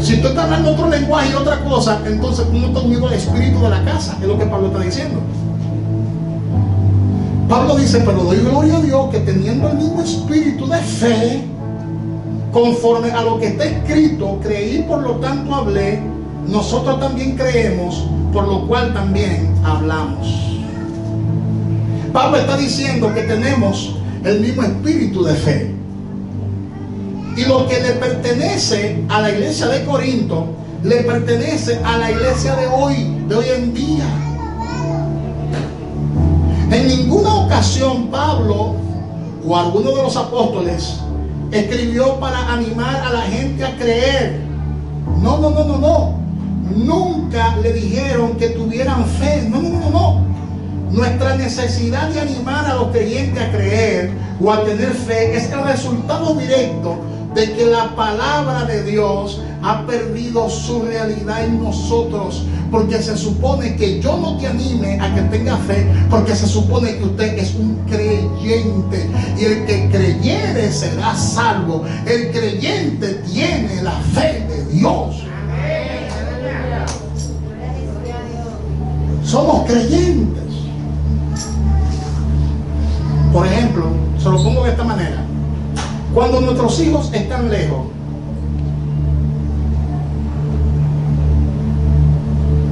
Si tú estás hablando otro lenguaje y otra cosa, entonces tú no estás unido al espíritu de la casa. Es lo que Pablo está diciendo. Pablo dice: pero doy gloria a Dios que teniendo el mismo espíritu de fe, conforme a lo que está escrito, creí, por lo tanto hablé. Nosotros también creemos, por lo cual también hablamos. Pablo está diciendo que tenemos el mismo espíritu de fe. Y lo que le pertenece a la iglesia de Corinto, le pertenece a la iglesia de hoy en día. En ninguna ocasión Pablo o alguno de los apóstoles escribió para animar a la gente a creer. No. Nunca le dijeron que tuvieran fe. No. Nuestra necesidad de animar a los creyentes a creer o a tener fe es el resultado directo de que la palabra de Dios ha perdido su realidad en nosotros. Porque se supone que yo no te anime a que tenga fe, porque se supone que usted es un creyente, y el que creyere será salvo. El creyente tiene la fe de Dios. Somos creyentes. Por ejemplo, se lo pongo de esta manera: cuando nuestros hijos están lejos,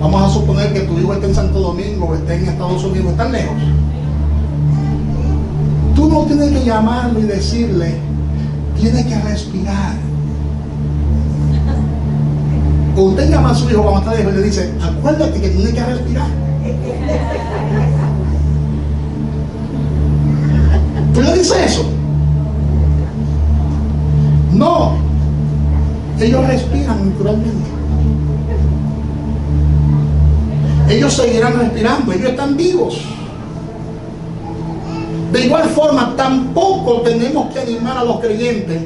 vamos a suponer que tu hijo esté en Santo Domingo o esté en Estados Unidos, están lejos. Tú no tienes que llamarlo y decirle: tiene que respirar. O usted llama a su hijo cuando está lejos y le dice: acuérdate que tiene que respirar. ¿Tú le dices eso? No. Ellos respiran naturalmente. Ellos seguirán respirando, ellos están vivos. De igual forma, tampoco tenemos que animar a los creyentes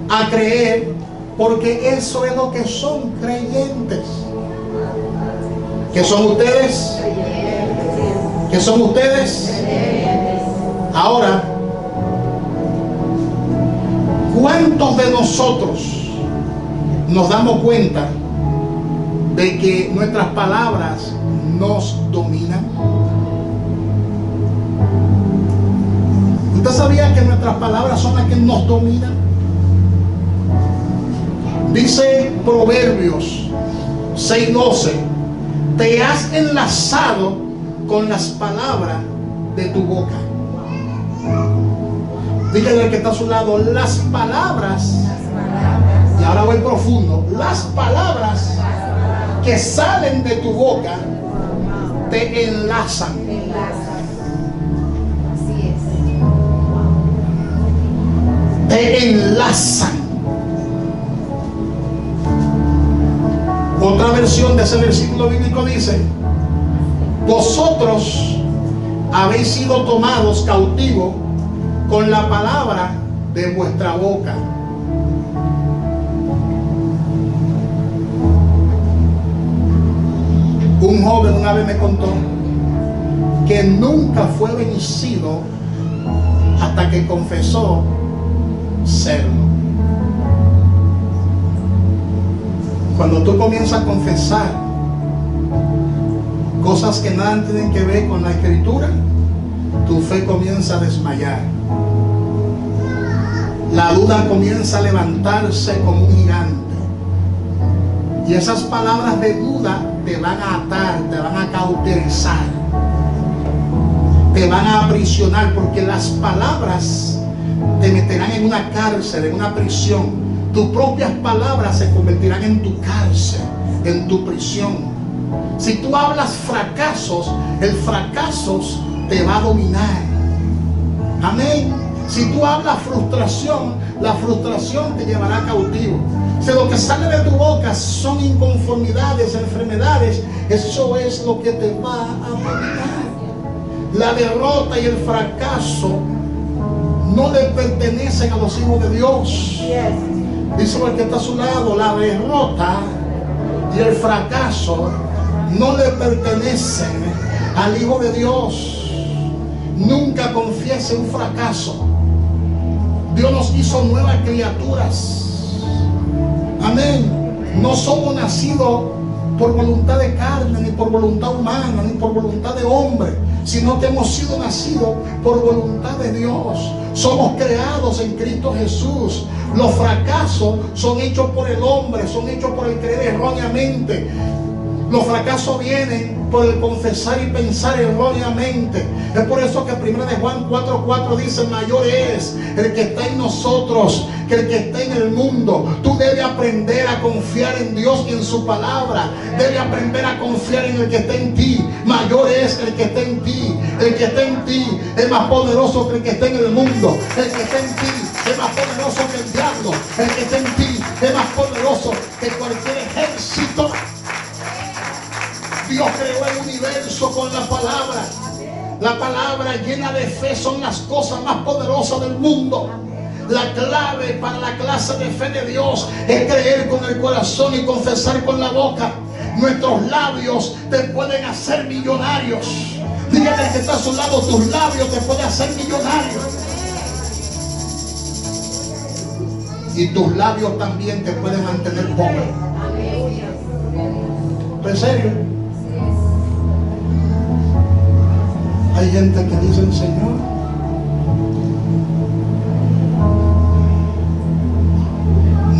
a creer, porque eso es lo que son creyentes. ¿Qué son ustedes? ¿Qué son ustedes? Ahora, ¿cuántos de nosotros nos damos cuenta de que nuestras palabras nos dominan? ¿Usted sabía que nuestras palabras son las que nos dominan? Dice Proverbios 6:12: te has enlazado con las palabras de tu boca. Dígale al que está a su lado: las palabras, y ahora voy profundo, las palabras que salen de tu boca te enlazan. Así es. Te enlazan. Otra versión de ese versículo bíblico dice: vosotros habéis sido tomados cautivos con la palabra de vuestra boca. Un joven una vez me contó que nunca fue vencido hasta que confesó serlo. Cuando tú comienzas a confesar cosas que nada tienen que ver con la escritura, tu fe comienza a desmayar. La duda comienza a levantarse como un gigante. Y esas palabras de duda te van a atar, te van a cauterizar, te van a aprisionar, porque las palabras te meterán en una cárcel, en una prisión. Tus propias palabras se convertirán en tu cárcel, en tu prisión. Si tú hablas fracasos, el fracaso te va a dominar. Amén. Si tú hablas frustración, la frustración te llevará cautivo. Si lo que sale de tu boca son inconformidades, enfermedades, eso es lo que te va a dominar. La derrota y el fracaso no le pertenecen a los hijos de Dios. Dice el que está a su lado: la derrota y el fracaso no le pertenecen al Hijo de Dios. Nunca confiese un fracaso. Dios nos hizo nuevas criaturas. Amén. No somos nacidos por voluntad de carne, ni por voluntad humana, ni por voluntad de hombre, sino que hemos sido nacidos por voluntad de Dios. Somos creados en Cristo Jesús. Los fracasos son hechos por el hombre, son hechos por el creer erróneamente. Los fracasos vienen por el confesar y pensar erróneamente. Es por eso que 1 de Juan 4:4 dice: mayor es el que está en nosotros que el que está en el mundo. Tú debes aprender a confiar en Dios y en su palabra. Debes aprender a confiar en el que está en ti. Mayor es el que está en ti. El que está en ti es más poderoso que el que está en el mundo. El que está en ti es más poderoso que el diablo. El que está en ti es más poderoso que cualquier ejército. Dios creó el universo con la palabra. La palabra llena de fe son las cosas más poderosas del mundo. La clave para la clase de fe de Dios es creer con el corazón y confesar con la boca. Nuestros labios te pueden hacer millonarios. Dígale al que está a su lado: tus labios te pueden hacer millonario. Y tus labios también te pueden mantener pobre. ¿En serio? Hay gente que dice: Señor,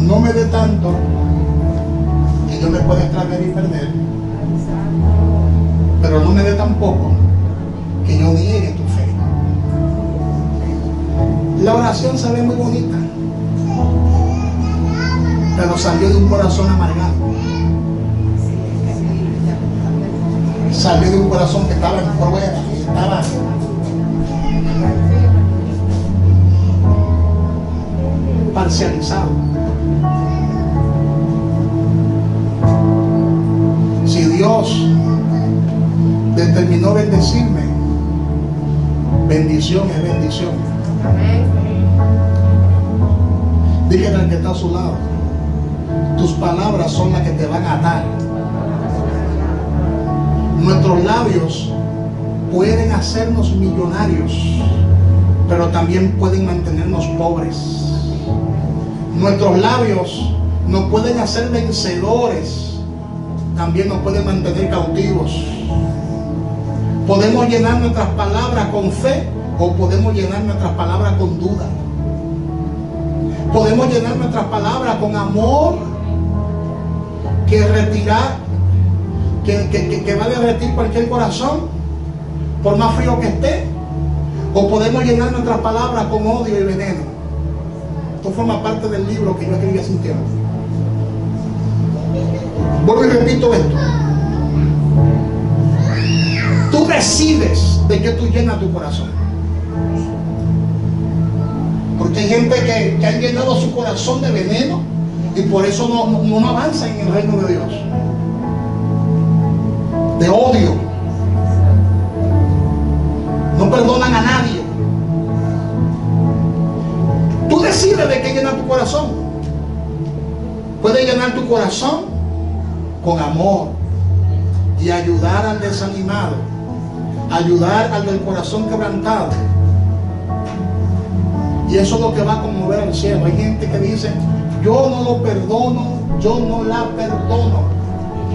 no me dé tanto que yo me pueda extraviar y perder, pero no me dé tan poco que yo niegue tu fe. La oración se ve muy bonita, pero salió de un corazón amargado. Salió de un corazón que estaba en prueba, estaba parcializado. Si Dios determinó bendecirme, bendición es bendición. Dígale al que está a su lado: tus palabras son las que te van a atar. Nuestros labios pueden hacernos millonarios, pero también pueden mantenernos pobres. Nuestros labios nos pueden hacer vencedores, también nos pueden mantener cautivos. Podemos llenar nuestras palabras con fe o podemos llenar nuestras palabras con duda. Podemos llenar nuestras palabras con amor que va a derretir cualquier corazón, por más frío que esté. O podemos llenar nuestras palabras con odio y veneno. Esto forma parte del libro que yo escribí hace un tiempo. Vuelvo y repito esto: Tú decides de qué tú llenas tu corazón. Porque hay gente que ha llenado su corazón de veneno y por eso no avanza en el reino de Dios. De odio. No perdonan a nadie. Tú decides de qué llenar tu corazón. Puedes llenar tu corazón con amor y ayudar al desanimado, ayudar al del corazón quebrantado. Y eso es lo que va a conmover al cielo. Hay gente que dice: yo no lo perdono, yo no la perdono,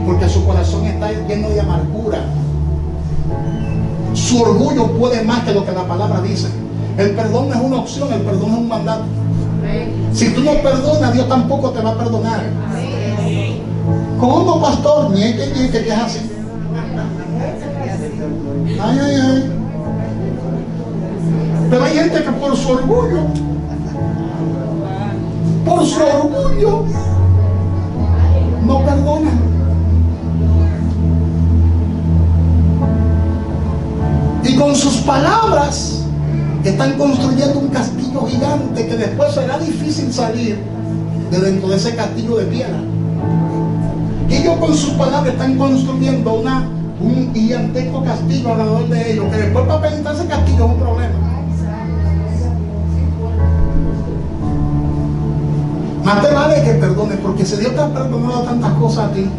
porque su corazón está lleno de amargura. Su orgullo puede más que lo que la palabra dice. El perdón no es una opción, el perdón es un mandato. Si tú no perdonas, Dios tampoco te va a perdonar. ¿Cómo, pastor? Niete, que es así. Ay, ay, ay. Pero hay gente que por su orgullo no perdona. Y con sus palabras están construyendo un castillo gigante que después será difícil salir de dentro de ese castillo de piedra. Y ellos con sus palabras están construyendo un gigantesco castillo alrededor de ellos, que después para penetrar ese castillo es un problema. Más te vale que perdones, porque si Dios te ha perdonado tantas cosas a ti,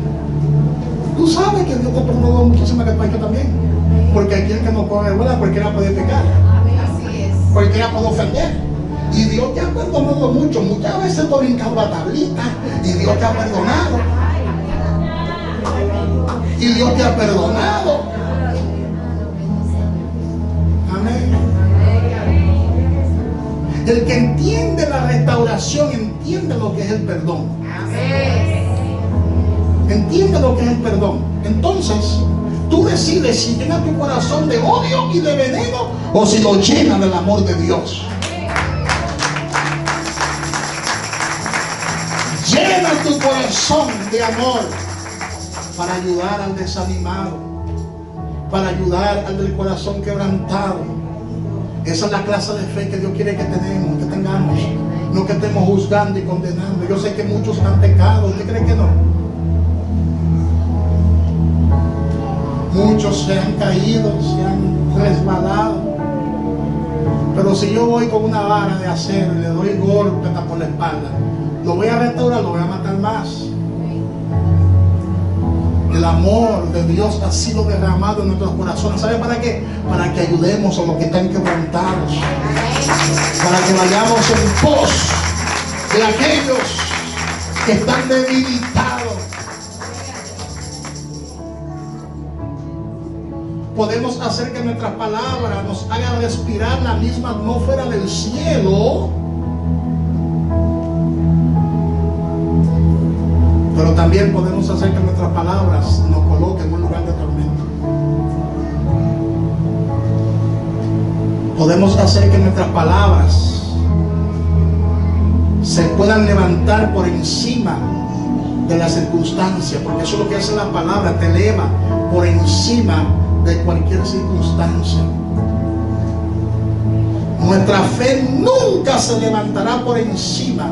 tú sabes que Dios te ha perdonado muchísimas cosas también. Porque aquí el que no corre vuela, cualquiera puede pecar, cualquiera puede ofender. Y Dios te ha perdonado mucho. Muchas veces tú brincas la tablita y Dios te ha perdonado. Y Dios te ha perdonado. Amén. El que entiende la restauración entiende lo que es el perdón. Entiende lo que es el perdón. Entonces, tú decides si llena tu corazón de odio y de veneno o si lo llena del amor de Dios. Llena tu corazón de amor para ayudar al desanimado, para ayudar al del corazón quebrantado. Esa es la clase de fe que Dios quiere que tengamos, no que estemos juzgando y condenando. Yo sé que muchos han pecado, ¿usted cree que no? Muchos se han caído, se han resbalado. Pero si yo voy con una vara de acero y le doy golpe por la espalda, lo voy a restaurar, lo voy a matar más. El amor de Dios ha sido derramado en nuestros corazones. ¿Sabe para qué? Para que ayudemos a los que están quebrantados, para que vayamos en pos de aquellos que están debilitados. Podemos hacer que nuestras palabras nos hagan respirar la misma atmósfera del cielo, pero también podemos hacer que nuestras palabras nos coloquen en un lugar de tormento. Podemos hacer que nuestras palabras se puedan levantar por encima de las circunstancias, porque eso es lo que hace la palabra, te eleva por encima de cualquier circunstancia. Nuestra fe nunca se levantará por encima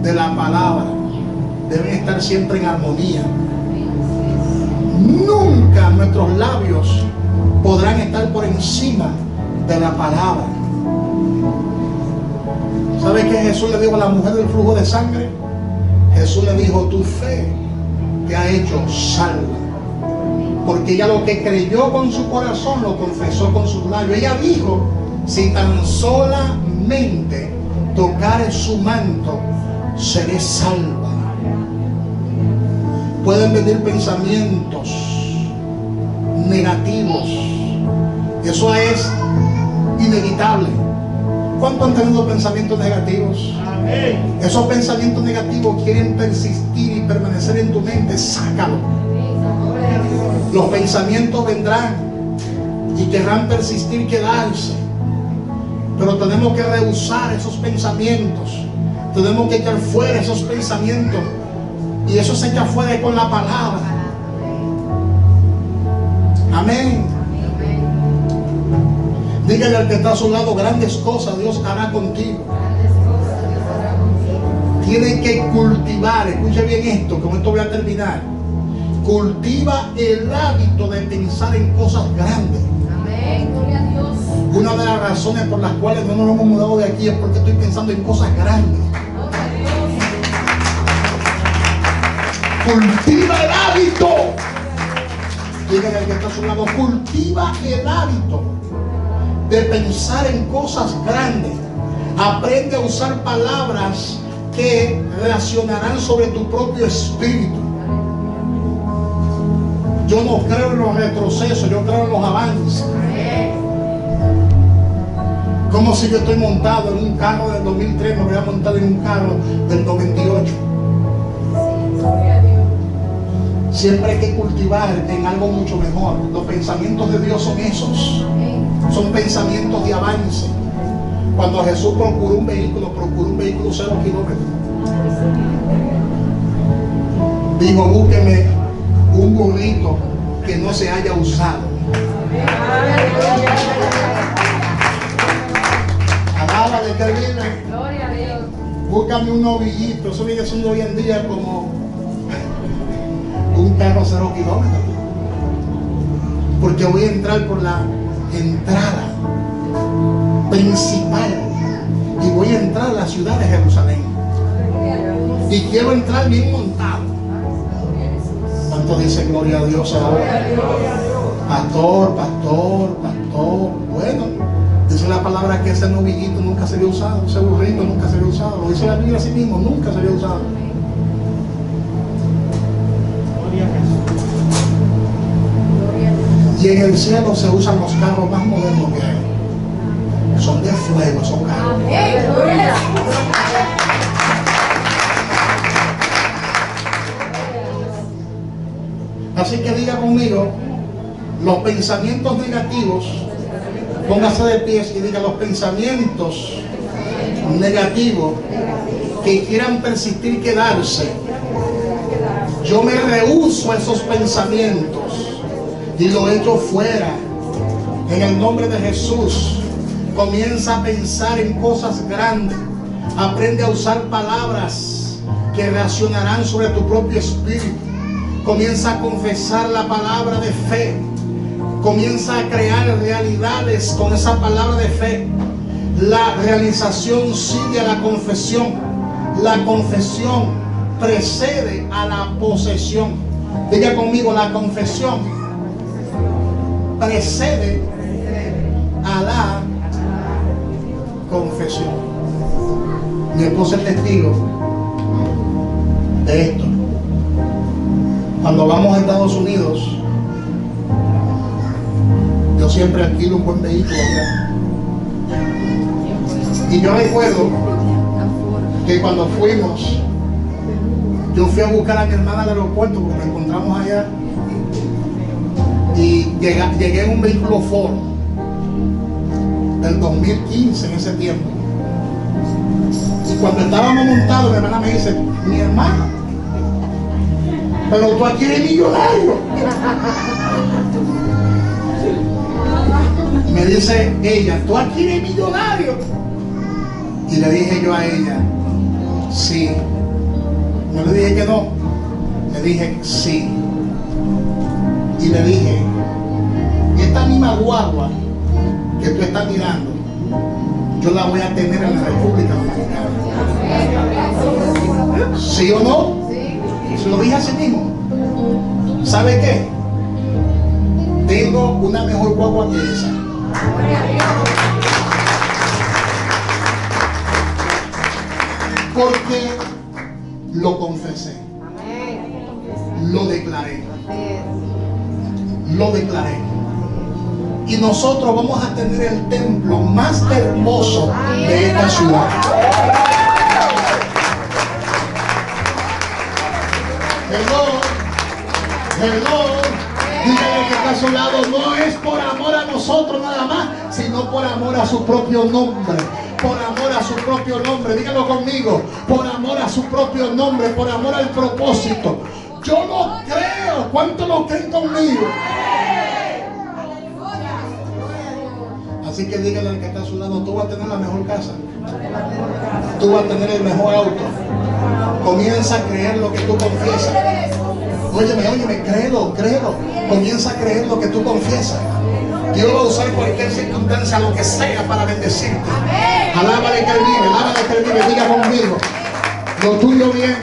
de la palabra. Deben estar siempre en armonía. Nunca nuestros labios podrán estar por encima de la palabra. ¿Sabe qué Jesús le dijo a la mujer del flujo de sangre? Jesús le dijo: tu fe te ha hecho salva. Porque ella lo que creyó con su corazón lo confesó con sus labios. Ella dijo: si tan solamente tocare su manto, seré salva. Pueden venir pensamientos negativos. Eso es inevitable. ¿Cuánto han tenido pensamientos negativos? Amén. Esos pensamientos negativos quieren persistir y permanecer en tu mente. Sácalo. Los pensamientos vendrán y querrán persistir, quedarse. Pero tenemos que rehusar esos pensamientos. Tenemos que echar fuera esos pensamientos. Y eso se echa fuera con la palabra. Amén. Dígale al que está a su lado, grandes cosas Dios hará contigo. Tienen que cultivar, escuche bien esto, con esto voy a terminar. Cultiva el hábito de pensar en cosas grandes. Amén. Gloria a Dios. Una de las razones por las cuales no nos hemos mudado de aquí es porque estoy pensando en cosas grandes. Cultiva el hábito. Dígale al que está a su lado, cultiva el hábito de pensar en cosas grandes. Aprende a usar palabras que reaccionarán sobre tu propio espíritu. Yo no creo en los retrocesos, yo creo en los avances. Como si yo estoy montado en un carro del 2003, me voy a montar en un carro del 98. Siempre hay que cultivar en algo mucho mejor. Los pensamientos de Dios son esos. Son pensamientos de avance. Cuando Jesús procuró un vehículo 0 kilómetros. Dijo, búsqueme un burrito que no se haya usado. Alábale, termina. Gloria a Dios. Búscame un novillito. Eso viene siendo hoy en día como un carro 0 kilómetros. Porque voy a entrar por la entrada principal y voy a entrar a la ciudad de Jerusalén. Y quiero entrar bien montado. ¿Cuánto dice gloria a Dios ahora? Pastor. Bueno, dice la palabra que ese novillito nunca se había usado, ese burrito nunca se había usado. Lo dice la Biblia así mismo, nunca se había usado. Y en el cielo se usan los carros más modernos que hay. Son de fuego, son carros. Así que diga conmigo, los pensamientos negativos, póngase de pies y diga, los pensamientos negativos que quieran persistir, quedarse, yo me rehúso a esos pensamientos y lo echo fuera. En el nombre de Jesús, comienza a pensar en cosas grandes. Aprende a usar palabras que reaccionarán sobre tu propio espíritu. Comienza a confesar la palabra de fe. Comienza a crear realidades con esa palabra de fe. La realización sigue a la confesión. La confesión precede a la posesión. Diga conmigo, la confesión precede a la confesión. Mi esposa es testigo de esto. Cuando vamos a Estados Unidos, yo siempre alquilo un buen vehículo allá. Y yo recuerdo que cuando fuimos, yo fui a buscar a mi hermana al aeropuerto porque nos encontramos allá. Y llegué en un vehículo Ford del 2015 en ese tiempo. Y cuando estábamos montados, mi hermana me dice, mi hermana, pero tú aquí eres millonario. Me dice ella, tú aquí eres millonario. Y le dije yo a ella, sí. No le dije que no, le dije sí. Y le dije, esta misma guagua que tú estás mirando, yo la voy a tener en la República Dominicana. ¿Sí o no? Se lo dije así mismo. ¿Sabe qué? Tengo una mejor guagua que esa. Porque lo confesé. Lo declaré. Lo declaré. Y nosotros vamos a tener el templo más hermoso de esta ciudad. Hello. Dígale que está a su lado, no es por amor a nosotros nada más, sino por amor a su propio nombre. Por amor a su propio nombre, dígalo conmigo, por amor a su propio nombre, por amor al propósito. Yo lo creo. ¿Cuánto lo creen conmigo? Así que dígale al que está a su lado, tú vas a tener la mejor casa, tú vas a tener el mejor auto. Comienza a creer lo que tú confiesas. Óyeme, créelo. Comienza a creer lo que tú confiesas. Dios va a usar cualquier circunstancia, lo que sea, para bendecirte. Alábale que Él vive, diga conmigo. Lo tuyo viene.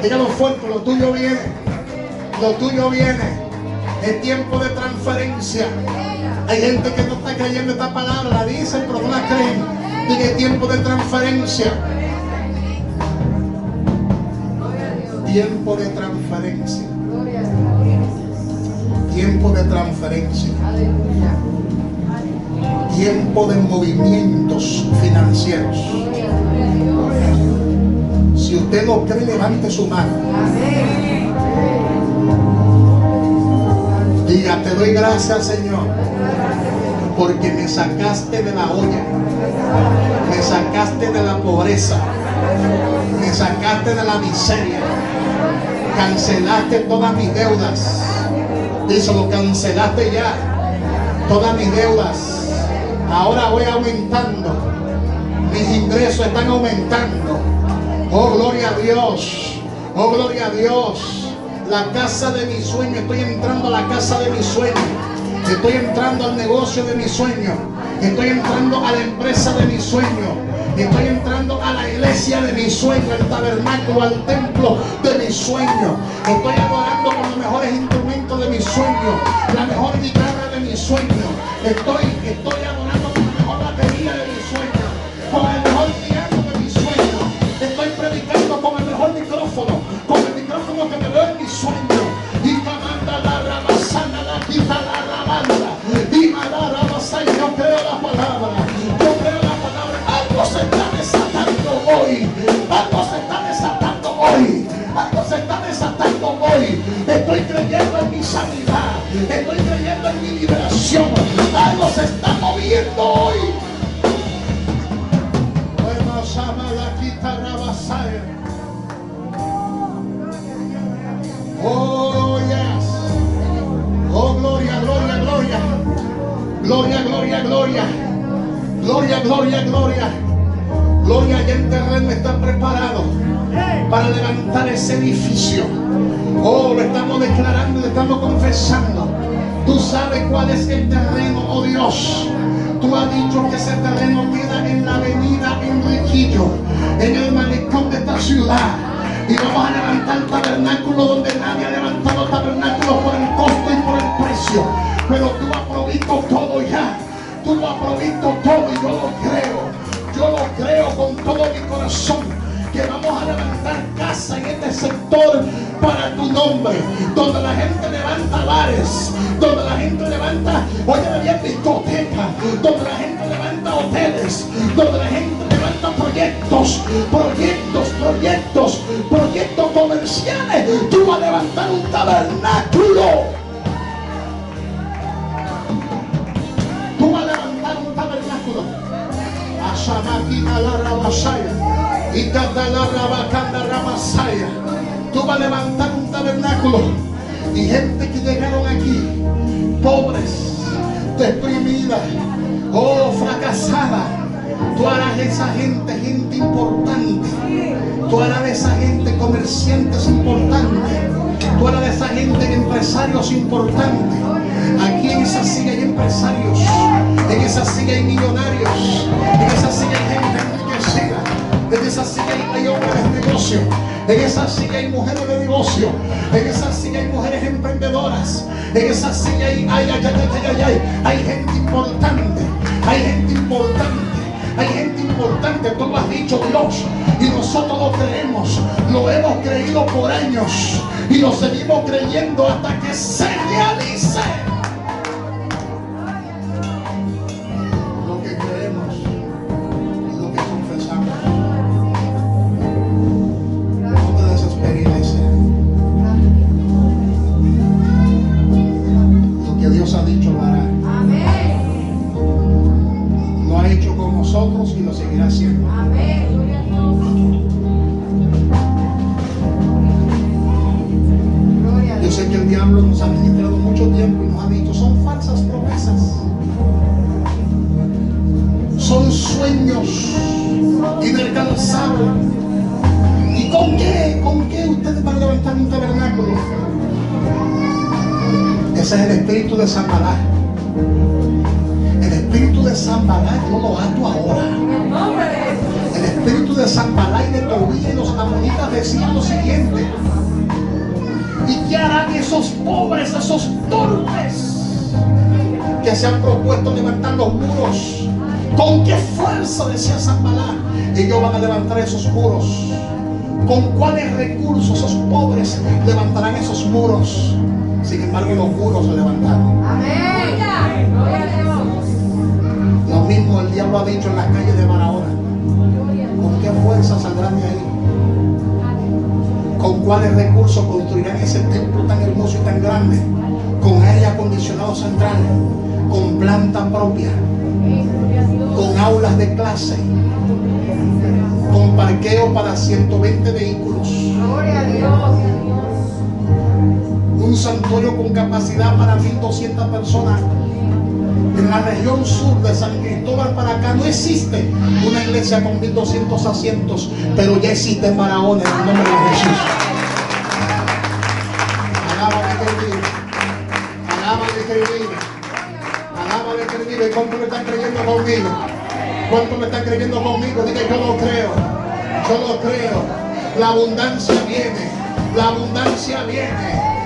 Dígalo fuerte, lo tuyo viene. Es tiempo de transferencia. Hay gente que no está creyendo esta palabra, la dicen pero no la creen. Diga, es tiempo de transferencia. Tiempo de transferencia. Tiempo de transferencia. Tiempo de movimientos financieros. Si usted lo cree, levante su mano. Diga, te doy gracias, Señor, porque me sacaste de la olla, me sacaste de la pobreza, me sacaste de la miseria, cancelaste todas mis deudas. Dice, lo cancelaste ya, todas mis deudas. Ahora voy aumentando, mis ingresos están aumentando. Oh, gloria a Dios, oh, gloria a Dios. La casa de mi sueño, estoy entrando a la casa de mi sueño, estoy entrando al negocio de mi sueño, estoy entrando a la empresa de mi sueño, estoy entrando a la iglesia de mi sueño, al tabernáculo, al templo de mi sueño. Estoy adorando con los mejores instrumentos de mi sueño, la mejor guitarra de mi sueño. Estoy adorando con la mejor batería de mi sueño, con el mejor piano de mi sueño. Estoy predicando con el mejor micrófono, con el micrófono que me veo en mi sueño. Y comanda la rabasana, la quita la rabanda. Y manda la rabasana. Yo creo la palabra. Algo se está desatando hoy. Algo se está desatando hoy. Estoy creyendo en mi sanidad. Estoy creyendo en mi liberación. Algo se está moviendo hoy. Oh, yes. Oh, gloria. Gloria, ya el terreno está preparado para levantar ese edificio. Oh, lo estamos declarando, lo estamos confesando. Tú sabes cuál es el terreno, oh Dios. Tú has dicho que ese terreno queda en la avenida Enriquillo, en el malecón de esta ciudad. Y vamos a levantar tabernáculo donde nadie ha levantado tabernáculo por el costo y por el precio. Pero tú has provisto todo ya. Tú lo has provisto todo y yo lo creo con todo mi corazón, que vamos a levantar casa en este sector para tu nombre, donde la gente levanta bares, donde la gente levanta, oye bien, discotecas, donde la gente levanta hoteles, donde la gente levanta proyectos comerciales. Tú vas a levantar un tabernáculo. Tú vas a levantar un tabernáculo. Y gente que llegaron aquí pobres, deprimidas, fracasada, tú harás de esa gente importante. Tú harás de esa gente comerciantes importantes. Tú harás de esa gente empresarios importantes. Aquí en esa silla hay empresarios, en esa silla hay millonarios, en esa silla hay gente enriquecida, en esa silla hay hombres de negocio, en esa silla hay mujeres de negocio, en esa silla hay mujeres emprendedoras, en esa silla hay gente importante, hay gente importante. Tú lo has dicho, Dios, y nosotros lo creemos, lo hemos creído por años y lo seguimos creyendo hasta que se realice. Y lo seguirá haciendo. Amén. Yo sé que el diablo nos ha ministrado mucho tiempo y nos ha dicho, son falsas promesas. Ese es el espíritu de Sanballat. El espíritu de Sanballat yo lo ato ahora. El espíritu de Sanballat y de Tobía y los amonitas decían lo siguiente: ¿y qué harán esos pobres, esos torpes que se han propuesto levantar los muros? ¿Con qué fuerza, decía Sanballat, ellos van a levantar esos muros? ¿Con cuáles recursos esos pobres levantarán esos muros? Sin embargo, los muros se levantaron. Amén. Gloria a Dios. Lo mismo el diablo ha dicho en la calle de Barahona. ¿Con qué fuerza saldrán de ahí? ¿Con cuáles recursos construirán ese templo tan hermoso y tan grande? Con aire acondicionado central, con planta propia, con aulas de clase, con parqueo para 120 vehículos, Gloria a Dios. un santuario con capacidad para 1.200 personas. En la región sur de San Cristóbal para acá no existe una iglesia con 1.200 asientos, pero ya existe en Barahona, en el nombre de Jesús. Alábale que vive, alábale que vive, alábale que vive. ¿Cuántos me están creyendo conmigo? ¿Cuántos me están creyendo conmigo? Diga, yo lo creo, yo lo creo. La abundancia viene, la abundancia viene.